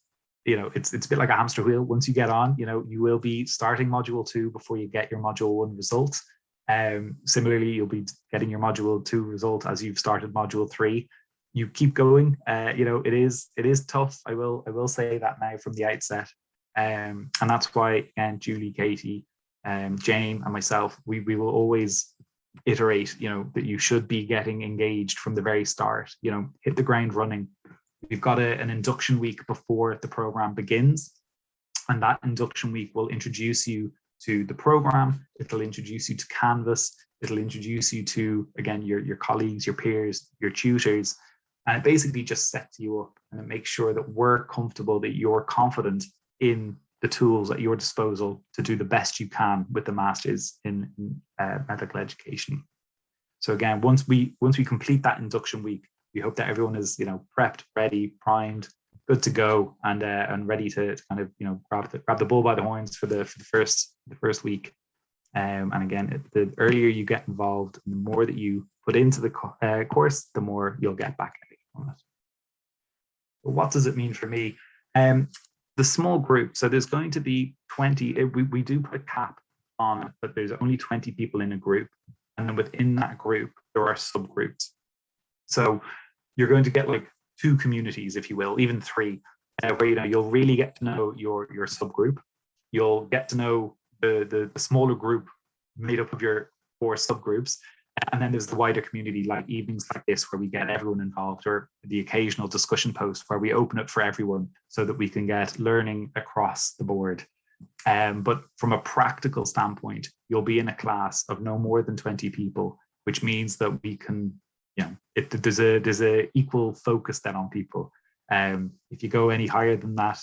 you know, it's a bit like a hamster wheel. Once you get on, you know, you will be starting module 2 before you get your module 1 results. Similarly, you'll be getting your module 2 result as you've started module 3. You keep going. You know, it is tough. I will say that now from the outset, and that's why, again, Julie, Katie, Jane, and myself, we will always iterate, you know, that you should be getting engaged from the very start. You know, hit the ground running. We've got an induction week before the program begins, and that induction week will introduce you to the program. It'll introduce you to Canvas. It'll introduce you to, again, your colleagues, your peers, your tutors, and it basically just sets you up, and it makes sure that we're comfortable, that you're confident in the tools at your disposal to do the best you can with the Masters in medical education. So again, once we complete that induction week, we hope that everyone is, you know, prepped, ready, primed, good to go, and ready to kind of, you know, grab the bull by the horns for the first week. And again, the earlier you get involved, and the more that you put into the course, the more you'll get back from it. But what does it mean for me? The small group. So there's going to be 20. We do put a cap on it, but there's only 20 people in a group, and then within that group there are subgroups. So you're going to get like 2 communities, if you will, even 3, where, you know, you'll really get to know your subgroup. You'll get to know the smaller group made up of your 4 subgroups, and then there's the wider community, like evenings like this where we get everyone involved, or the occasional discussion post where we open it for everyone so that we can get learning across the board. But from a practical standpoint, you'll be in a class of no more than 20 people, which means that we can, you know, there's a equal focus then on people. If you go any higher than that,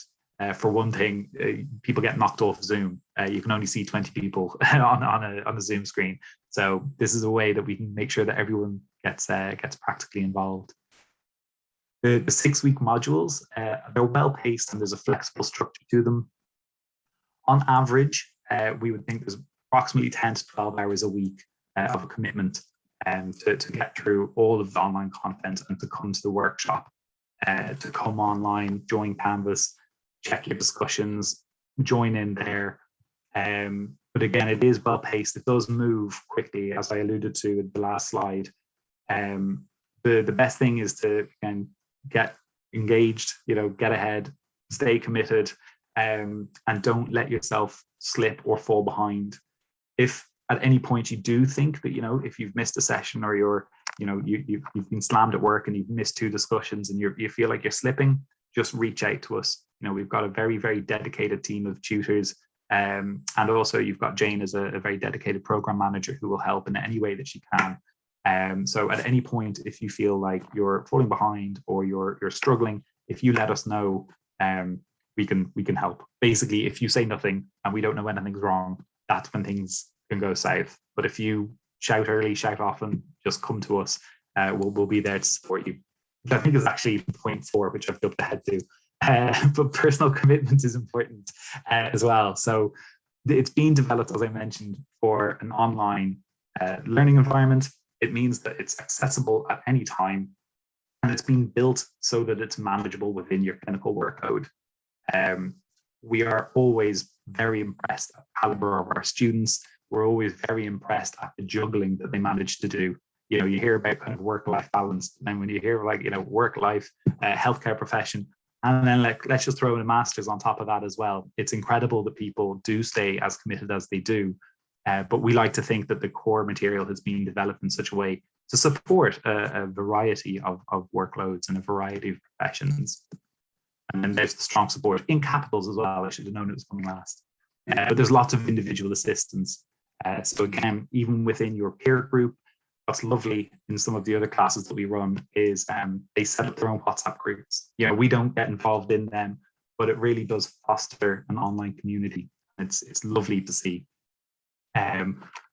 for one thing, people get knocked off Zoom. You can only see 20 people on a Zoom screen. So this is a way that we can make sure that everyone gets practically involved. The 6-week modules, they're well paced, and there's a flexible structure to them. On average, we would think there's approximately 10 to 12 hours a week of a commitment to get through all of the online content and to come to the workshop, to come online, join Canvas, check your discussions, join in there. But again, it is well paced. It does move quickly, as I alluded to in the last slide. The best thing is to, again, get engaged, you know, get ahead, stay committed, and don't let yourself slip or fall behind. If at any point you do think that, you know, if you've missed a session, or you're, you know, you've been slammed at work and you've missed 2 discussions and you feel like you're slipping, just reach out to us. You know, we've got a very, very dedicated team of tutors. And also you've got Jane as a very dedicated program manager who will help in any way that she can. So at any point, if you feel like you're falling behind or you're struggling, if you let us know, we can help. Basically, if you say nothing and we don't know anything's wrong, that's when things can go south. But if you shout early, shout often, just come to us. We'll be there to support you. Which I think is actually point 4, which I've jumped ahead to. But personal commitment is important as well. So it's being developed, as I mentioned, for an online learning environment. It means that it's accessible at any time, and it's being built so that it's manageable within your clinical workload. We are always very impressed at the caliber of our students. We're always very impressed at the juggling that they manage to do. You know, you hear about kind of work-life balance, and when you hear like, you know, work-life, healthcare profession, and then let's just throw in a master's on top of that as well. It's incredible that people do stay as committed as they do. But we like to think that the core material has been developed in such a way to support a variety of workloads and a variety of professions. And then there's the strong support in capitals as well. I should have known it was coming last. But there's lots of individual assistance. So again, even within your peer group, what's lovely in some of the other classes that we run is they set up their own WhatsApp groups. You know, we don't get involved in them, but it really does foster an online community. It's lovely to see.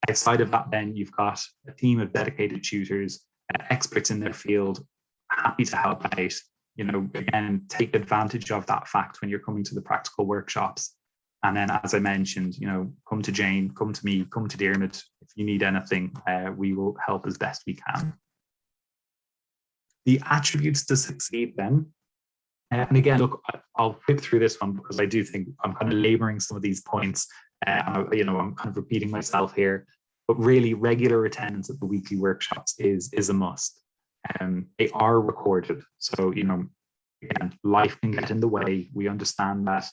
Outside of that, then you've got a team of dedicated tutors, experts in their field, happy to help out. You know, again, take advantage of that fact when you're coming to the practical workshops. And then, as I mentioned, you know, come to Jane, come to me, come to Dermot. If you need anything, we will help as best we can. The attributes to succeed then. And again, look, I'll whip through this one because I do think I'm kind of laboring some of these points. You know, I'm kind of repeating myself here, but really regular attendance at the weekly workshops is a must. They are recorded. So, you know, again, life can get in the way. We understand that.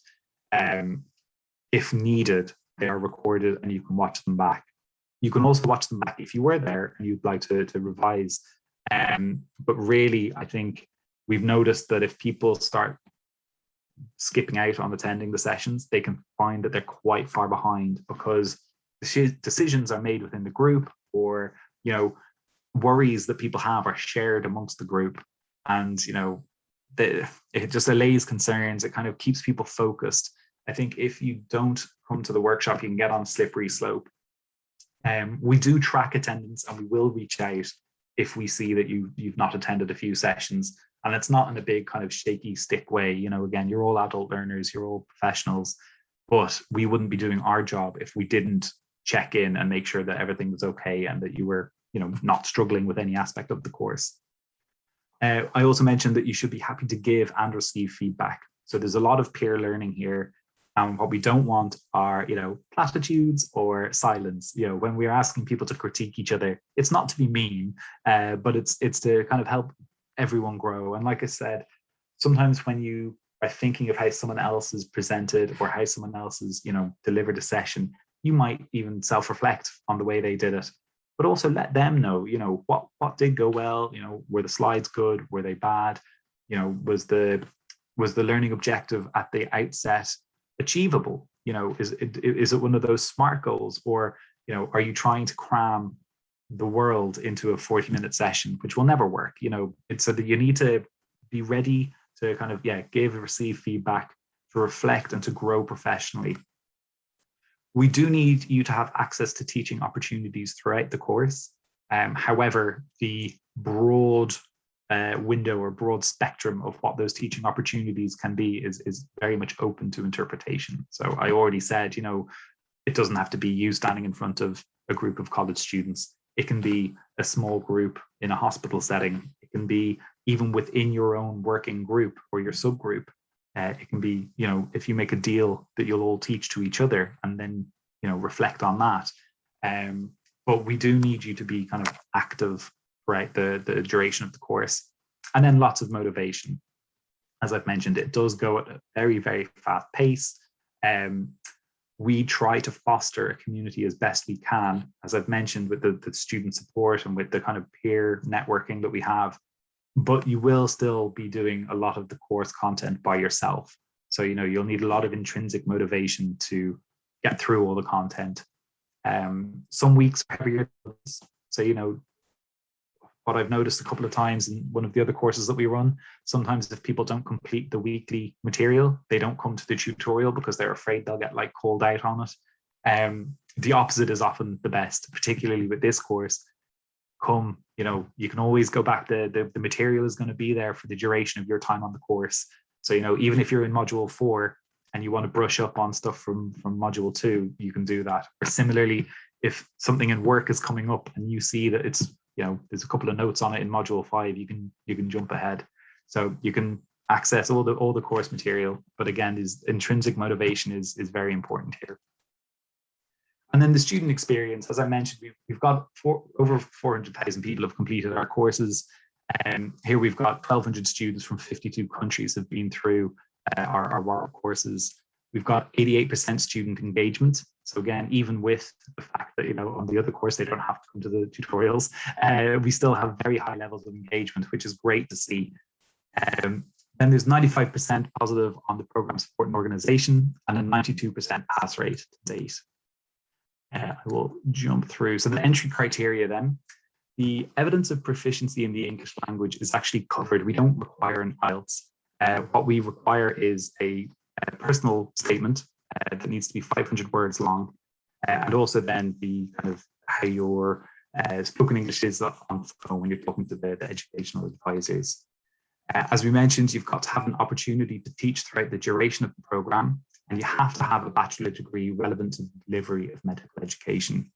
If needed, they are recorded and you can watch them back. You can also watch them back if you were there and you'd like to revise. But really, I think we've noticed that if people start skipping out on attending the sessions, they can find that they're quite far behind because decisions are made within the group, or, you know, worries that people have are shared amongst the group. And, you know, it just allays concerns. It kind of keeps people focused. I think if you don't come to the workshop, you can get on a slippery slope. We do track attendance and we will reach out if we see that you've not attended a few sessions. And it's not in a big kind of shaky stick way. You know, again, you're all adult learners, you're all professionals, but we wouldn't be doing our job if we didn't check in and make sure that everything was okay and that you were, you know, not struggling with any aspect of the course. I also mentioned that you should be happy to give and receive feedback. So there's a lot of peer learning here. And what we don't want are, you know, platitudes or silence. You know, when we're asking people to critique each other, it's not to be mean, but it's to kind of help everyone grow. And like I said, sometimes when you are thinking of how someone else is presented or how someone else is, you know, delivered a session, you might even self-reflect on the way they did it, but also let them know, you know, what did go well. You know, were the slides good? Were they bad? You know, was the learning objective at the outset achievable? You know, is it one of those SMART goals, or, you know, are you trying to cram the world into a 40-minute session, which will never work? You know, it's so that you need to be ready to kind of, give and receive feedback, to reflect and to grow professionally. We do need you to have access to teaching opportunities throughout the course. However, the broad window or broad spectrum of what those teaching opportunities can be is very much open to interpretation. So I already said, you know, it doesn't have to be you standing in front of a group of college students. It can be a small group in a hospital setting. It can be even within your own working group or your subgroup. It can be, you know, if you make a deal that you'll all teach to each other and then, you know, reflect on that. But we do need you to be kind of active throughout the duration of the course. And then lots of motivation. As I've mentioned, it does go at a very, very fast pace. We try to foster a community as best we can, as I've mentioned, with the student support and with the kind of peer networking that we have. But you will still be doing a lot of the course content by yourself. So, you know, you'll need a lot of intrinsic motivation to get through all the content. Some weeks are heavier. So, you know, what I've noticed a couple of times in one of the other courses that we run, sometimes if people don't complete the weekly material, they don't come to the tutorial because they're afraid they'll get like called out on it. The opposite is often the best, particularly with this course. come, you can always go back. The material is going to be there for the duration of your time on the course. So, even if you're in module 4 and you want to brush up on stuff from module 2, you can do that. Or similarly, if something in work is coming up and you see that it's, there's a couple of notes on it in module 5, you can jump ahead. So you can access all the course material. But again, this intrinsic motivation is very important here. And then the student experience, as I mentioned, we've got over 400,000 people have completed our courses. Here we've got 1,200 students from 52 countries have been through our Warwick courses. We've got 88% student engagement. So again, even with the fact that, on the other course, they don't have to come to the tutorials, we still have very high levels of engagement, which is great to see. Then there's 95% positive on the program support and organization and a 92% pass rate to date. I will jump through. So the entry criteria then, the evidence of proficiency in the English language is actually covered. We don't require an IELTS. What we require is a personal statement that needs to be 500 words long, and also then the kind of how your spoken English is on the phone when you're talking to the educational advisors. As we mentioned, you've got to have an opportunity to teach throughout the duration of the program, and you have to have a bachelor degree relevant to the delivery of medical education.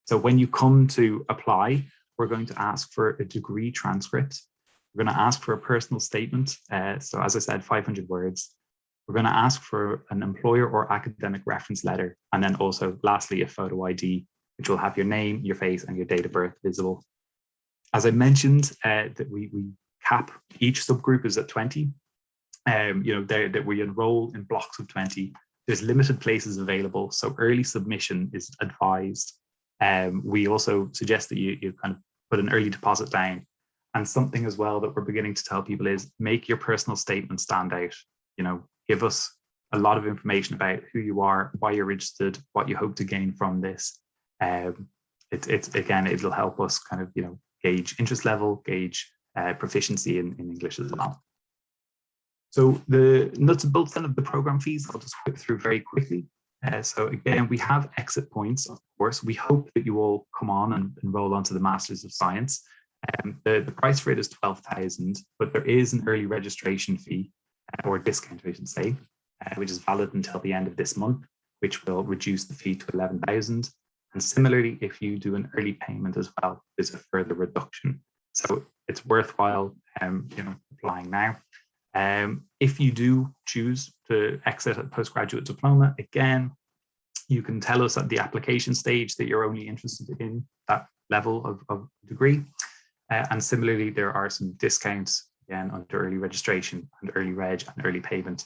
So when you come to apply, we're going to ask for a degree transcript. We're going to ask for a personal statement. So as I said, 500 words. We're going to ask for an employer or academic reference letter. And then also, lastly, a photo ID, which will have your name, your face, and your date of birth visible. As I mentioned, that we cap each subgroup is at 20. That we enroll in blocks of 20. There's limited places available, so early submission is advised. We also suggest that you kind of put an early deposit down. And something as well that we're beginning to tell people is make your personal statement stand out. Give us a lot of information about who you are, why you're interested, what you hope to gain from this. It'll help us kind of gauge interest level, gauge proficiency in English as well. So the nuts and bolts then of the program fees, I'll just whip through very quickly. So again, we have exit points, of course. We hope that you all come on and enroll onto the Masters of Science. The price for it is 12,000, but there is an early registration fee, or discount, I should say, which is valid until the end of this month, which will reduce the fee to 11,000. And similarly, if you do an early payment as well, there's a further reduction. So it's worthwhile, applying now. If you do choose to exit a postgraduate diploma, again, you can tell us at the application stage that you're only interested in that level of degree. And similarly, there are some discounts, again, under early registration and early reg and early payment.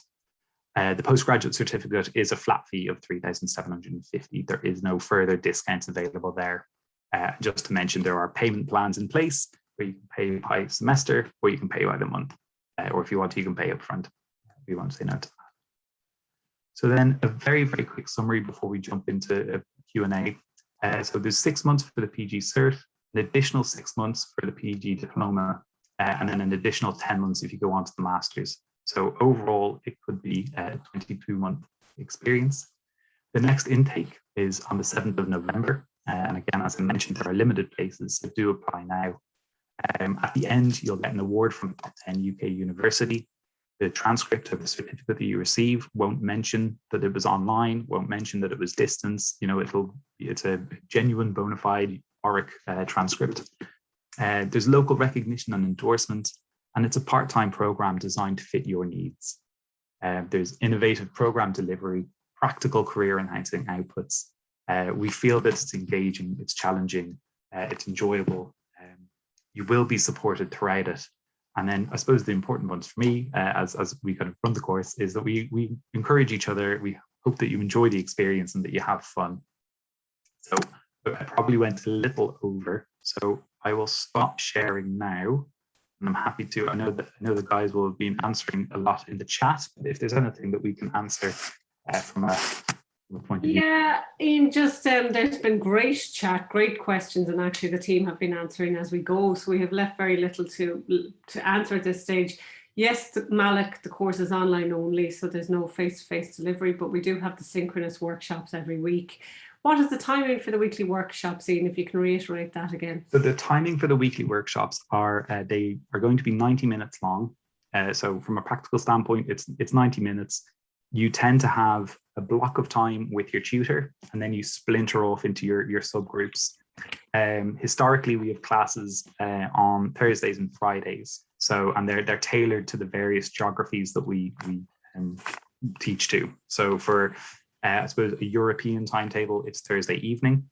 The postgraduate certificate is a flat fee of 3,750. There is no further discounts available there. Just to mention, there are payment plans in place where you can pay by semester or you can pay by the month. Or if you want, you can pay up front if you want to say no to that. So then a very, very quick summary before we jump into a Q&A. So there's 6 months for the PG cert, an additional 6 months for the PG diploma, and then an additional 10 months if you go on to the Masters. So overall, it could be a 22-month experience. The next intake is on the 7th of November. And again, as I mentioned, there are limited places, so do apply now. At the end, you'll get an award from Top 10 UK University. The transcript of the certificate that you receive won't mention that it was online, won't mention that it was distance. It's a genuine bona fide Warwick transcript. There's local recognition and endorsement, and it's a part-time program designed to fit your needs. There's innovative program delivery, practical career enhancing outputs. We feel that it's engaging, it's challenging, it's enjoyable. You will be supported throughout it. And then I suppose the important ones for me, as we kind of run the course, is that we encourage each other. We hope that you enjoy the experience and that you have fun. So I probably went a little over, so I will stop sharing now. And I'm happy to, I know the guys will have been answering a lot in the chat, but if there's anything that we can answer from a point of view. Yeah, Ian, just there's been great chat, great questions, and actually the team have been answering as we go. So we have left very little to answer at this stage. Yes, Malik, the course is online only, so there's no face-to-face delivery, but we do have the synchronous workshops every week. What is the timing for the weekly workshops, Ian, if you can reiterate that again? So the timing for the weekly workshops are, they are going to be 90 minutes long. So from a practical standpoint, it's 90 minutes. You tend to have a block of time with your tutor, and then you splinter off into your subgroups. Historically, we have classes on Thursdays and Fridays. So, and they're tailored to the various geographies that we teach to. So for, I suppose, a European timetable, it's Thursday evening.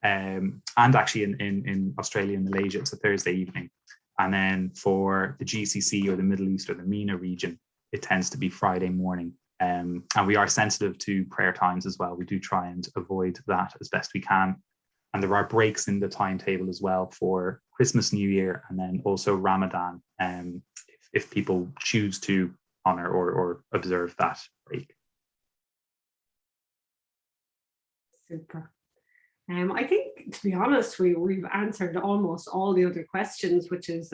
And actually in Australia and Malaysia, it's a Thursday evening. And then for the GCC or the Middle East or the MENA region, it tends to be Friday morning. And we are sensitive to prayer times as well. We do try and avoid that as best we can. And there are breaks in the timetable as well for Christmas, New Year, and then also Ramadan, if people choose to honor or observe that break. Super. I think, to be honest, we've answered almost all the other questions, which is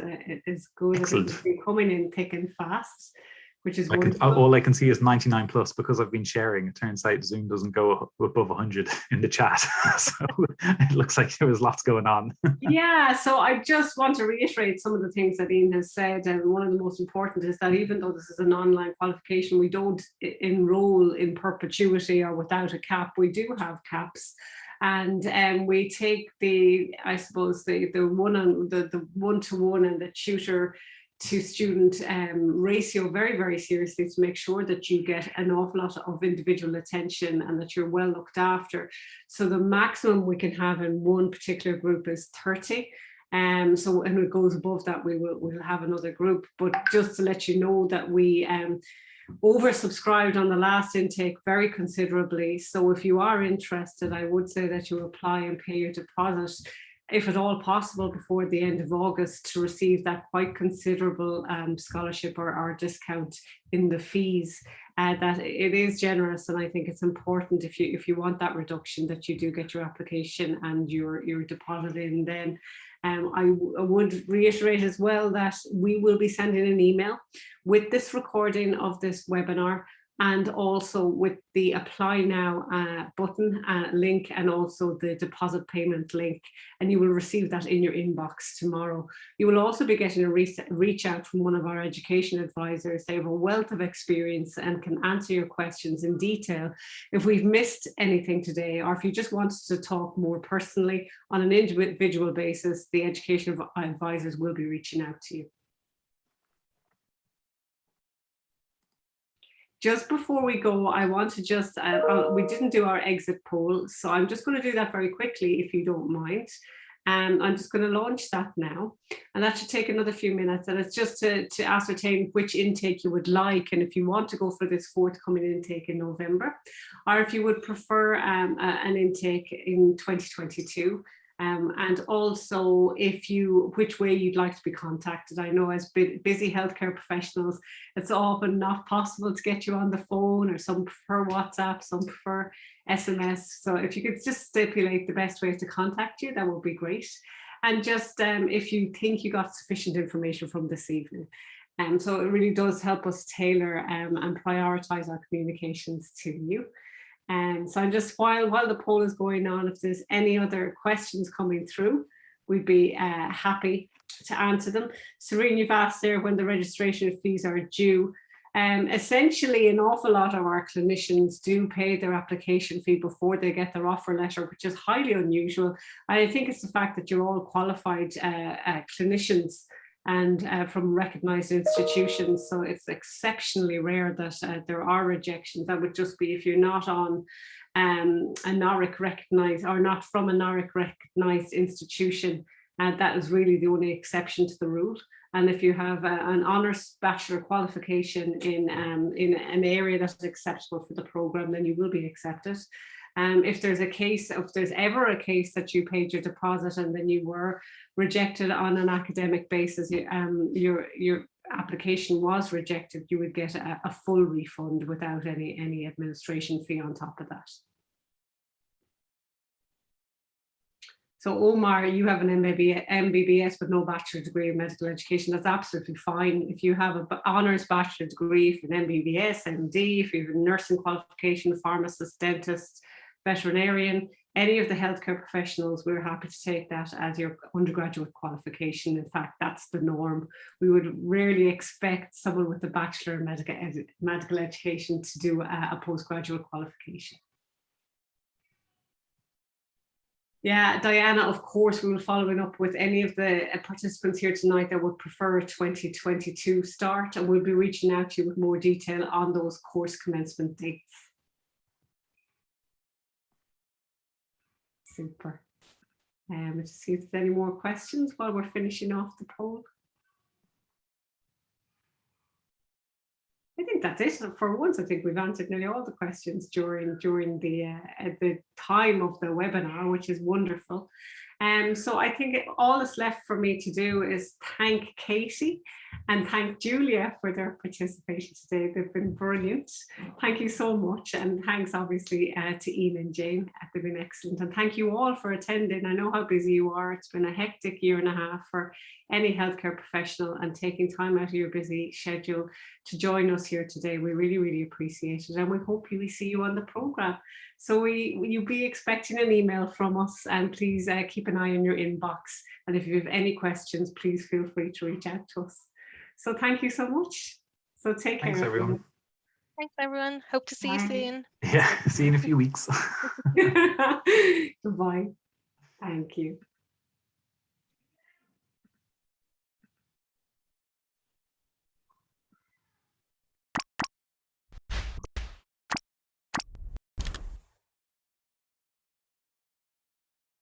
good. Excellent. It's been coming in thick and fast, which is all I can see is 99 plus, because I've been sharing. It turns out Zoom doesn't go above 100 in the chat. So it looks like there was lots going on. Yeah, so I just want to reiterate some of the things that Ian has said. And one of the most important is that even though this is an online qualification, we don't enroll in perpetuity or without a cap. We do have caps. And we take I suppose the one-to-one and the tutor to student ratio very, very seriously, to make sure that you get an awful lot of individual attention and that you're well looked after. So the maximum we can have in one particular group is 30. So, and it goes above that, we'll have another group. But just to let you know that we oversubscribed on the last intake very considerably. So if you are interested, I would say that you apply and pay your deposit, if at all possible, before the end of August, to receive that quite considerable scholarship or discount in the fees. That it is generous, and I think it's important, if you want that reduction, that you do get your application and your deposit in then. I would reiterate as well that we will be sending an email with this recording of this webinar, and also with the apply now button link, and also the deposit payment link, and you will receive that in your inbox tomorrow. You will also be getting a reach out from one of our education advisors. They have a wealth of experience and can answer your questions in detail. If we've missed anything today, or if you just wanted to talk more personally on an individual basis, the education advisors will be reaching out to you. Just before we go, I want to just, we didn't do our exit poll, so I'm just going to do that very quickly, if you don't mind. I'm just going to launch that now, and that should take another few minutes, and it's just to ascertain which intake you would like, and if you want to go for this forthcoming intake in November, or if you would prefer an intake in 2022. And also which way you'd like to be contacted. I know as busy healthcare professionals, it's often not possible to get you on the phone, or some prefer WhatsApp, some prefer SMS. So if you could just stipulate the best way to contact you, that would be great. And just if you think you got sufficient information from this evening. So it really does help us tailor and prioritize our communications to you. So I'm just, while the poll is going on, if there's any other questions coming through, we'd be happy to answer them. Serene, you've asked there when the registration fees are due. Essentially, an awful lot of our clinicians do pay their application fee before they get their offer letter, which is highly unusual. I think it's the fact that you're all qualified clinicians and from recognised institutions, so it's exceptionally rare that there are rejections. That would just be if you're not on a NORIC recognised, or not from a NORIC recognised institution. That is really the only exception to the rule. And if you have an honours bachelor qualification in an area that is acceptable for the programme, then you will be accepted. If there's ever a case that you paid your deposit and then you were rejected on an academic basis, your application was rejected, you would get a full refund without any administration fee on top of that. So Omar, you have an MBBS but no bachelor degree in medical education. That's absolutely fine. If you have an honours bachelor degree, if an MBBS, MD, if you have a nursing qualification, pharmacist, dentist, veterinarian, any of the healthcare professionals, we're happy to take that as your undergraduate qualification. In fact, that's the norm. We would rarely expect someone with a bachelor in medical education to do a postgraduate qualification. Yeah, Diana, of course, we will follow up with any of the participants here tonight that would prefer a 2022 start, and we'll be reaching out to you with more detail on those course commencement dates. Super. Let's see if there's any more questions while we're finishing off the poll. I think that's it for once. I think we've answered nearly all the questions during the time of the webinar, which is wonderful. So I think all that's left for me to do is thank Katie and thank Julia for their participation today. They've been brilliant. Thank you so much. And thanks obviously to Ian and Jane. They've been excellent. And thank you all for attending. I know how busy you are. It's been a hectic year and a half for any healthcare professional, and taking time out of your busy schedule to join us here today. We really, really appreciate it. And we hope we see you on the programme. So you'll be expecting an email from us, and please keep an eye on your inbox. And if you have any questions, please feel free to reach out to us. So thank you so much. So take care. Thanks, everyone. Thanks, everyone. Hope to see you soon. Yeah, see you in a few weeks. Goodbye. Thank you.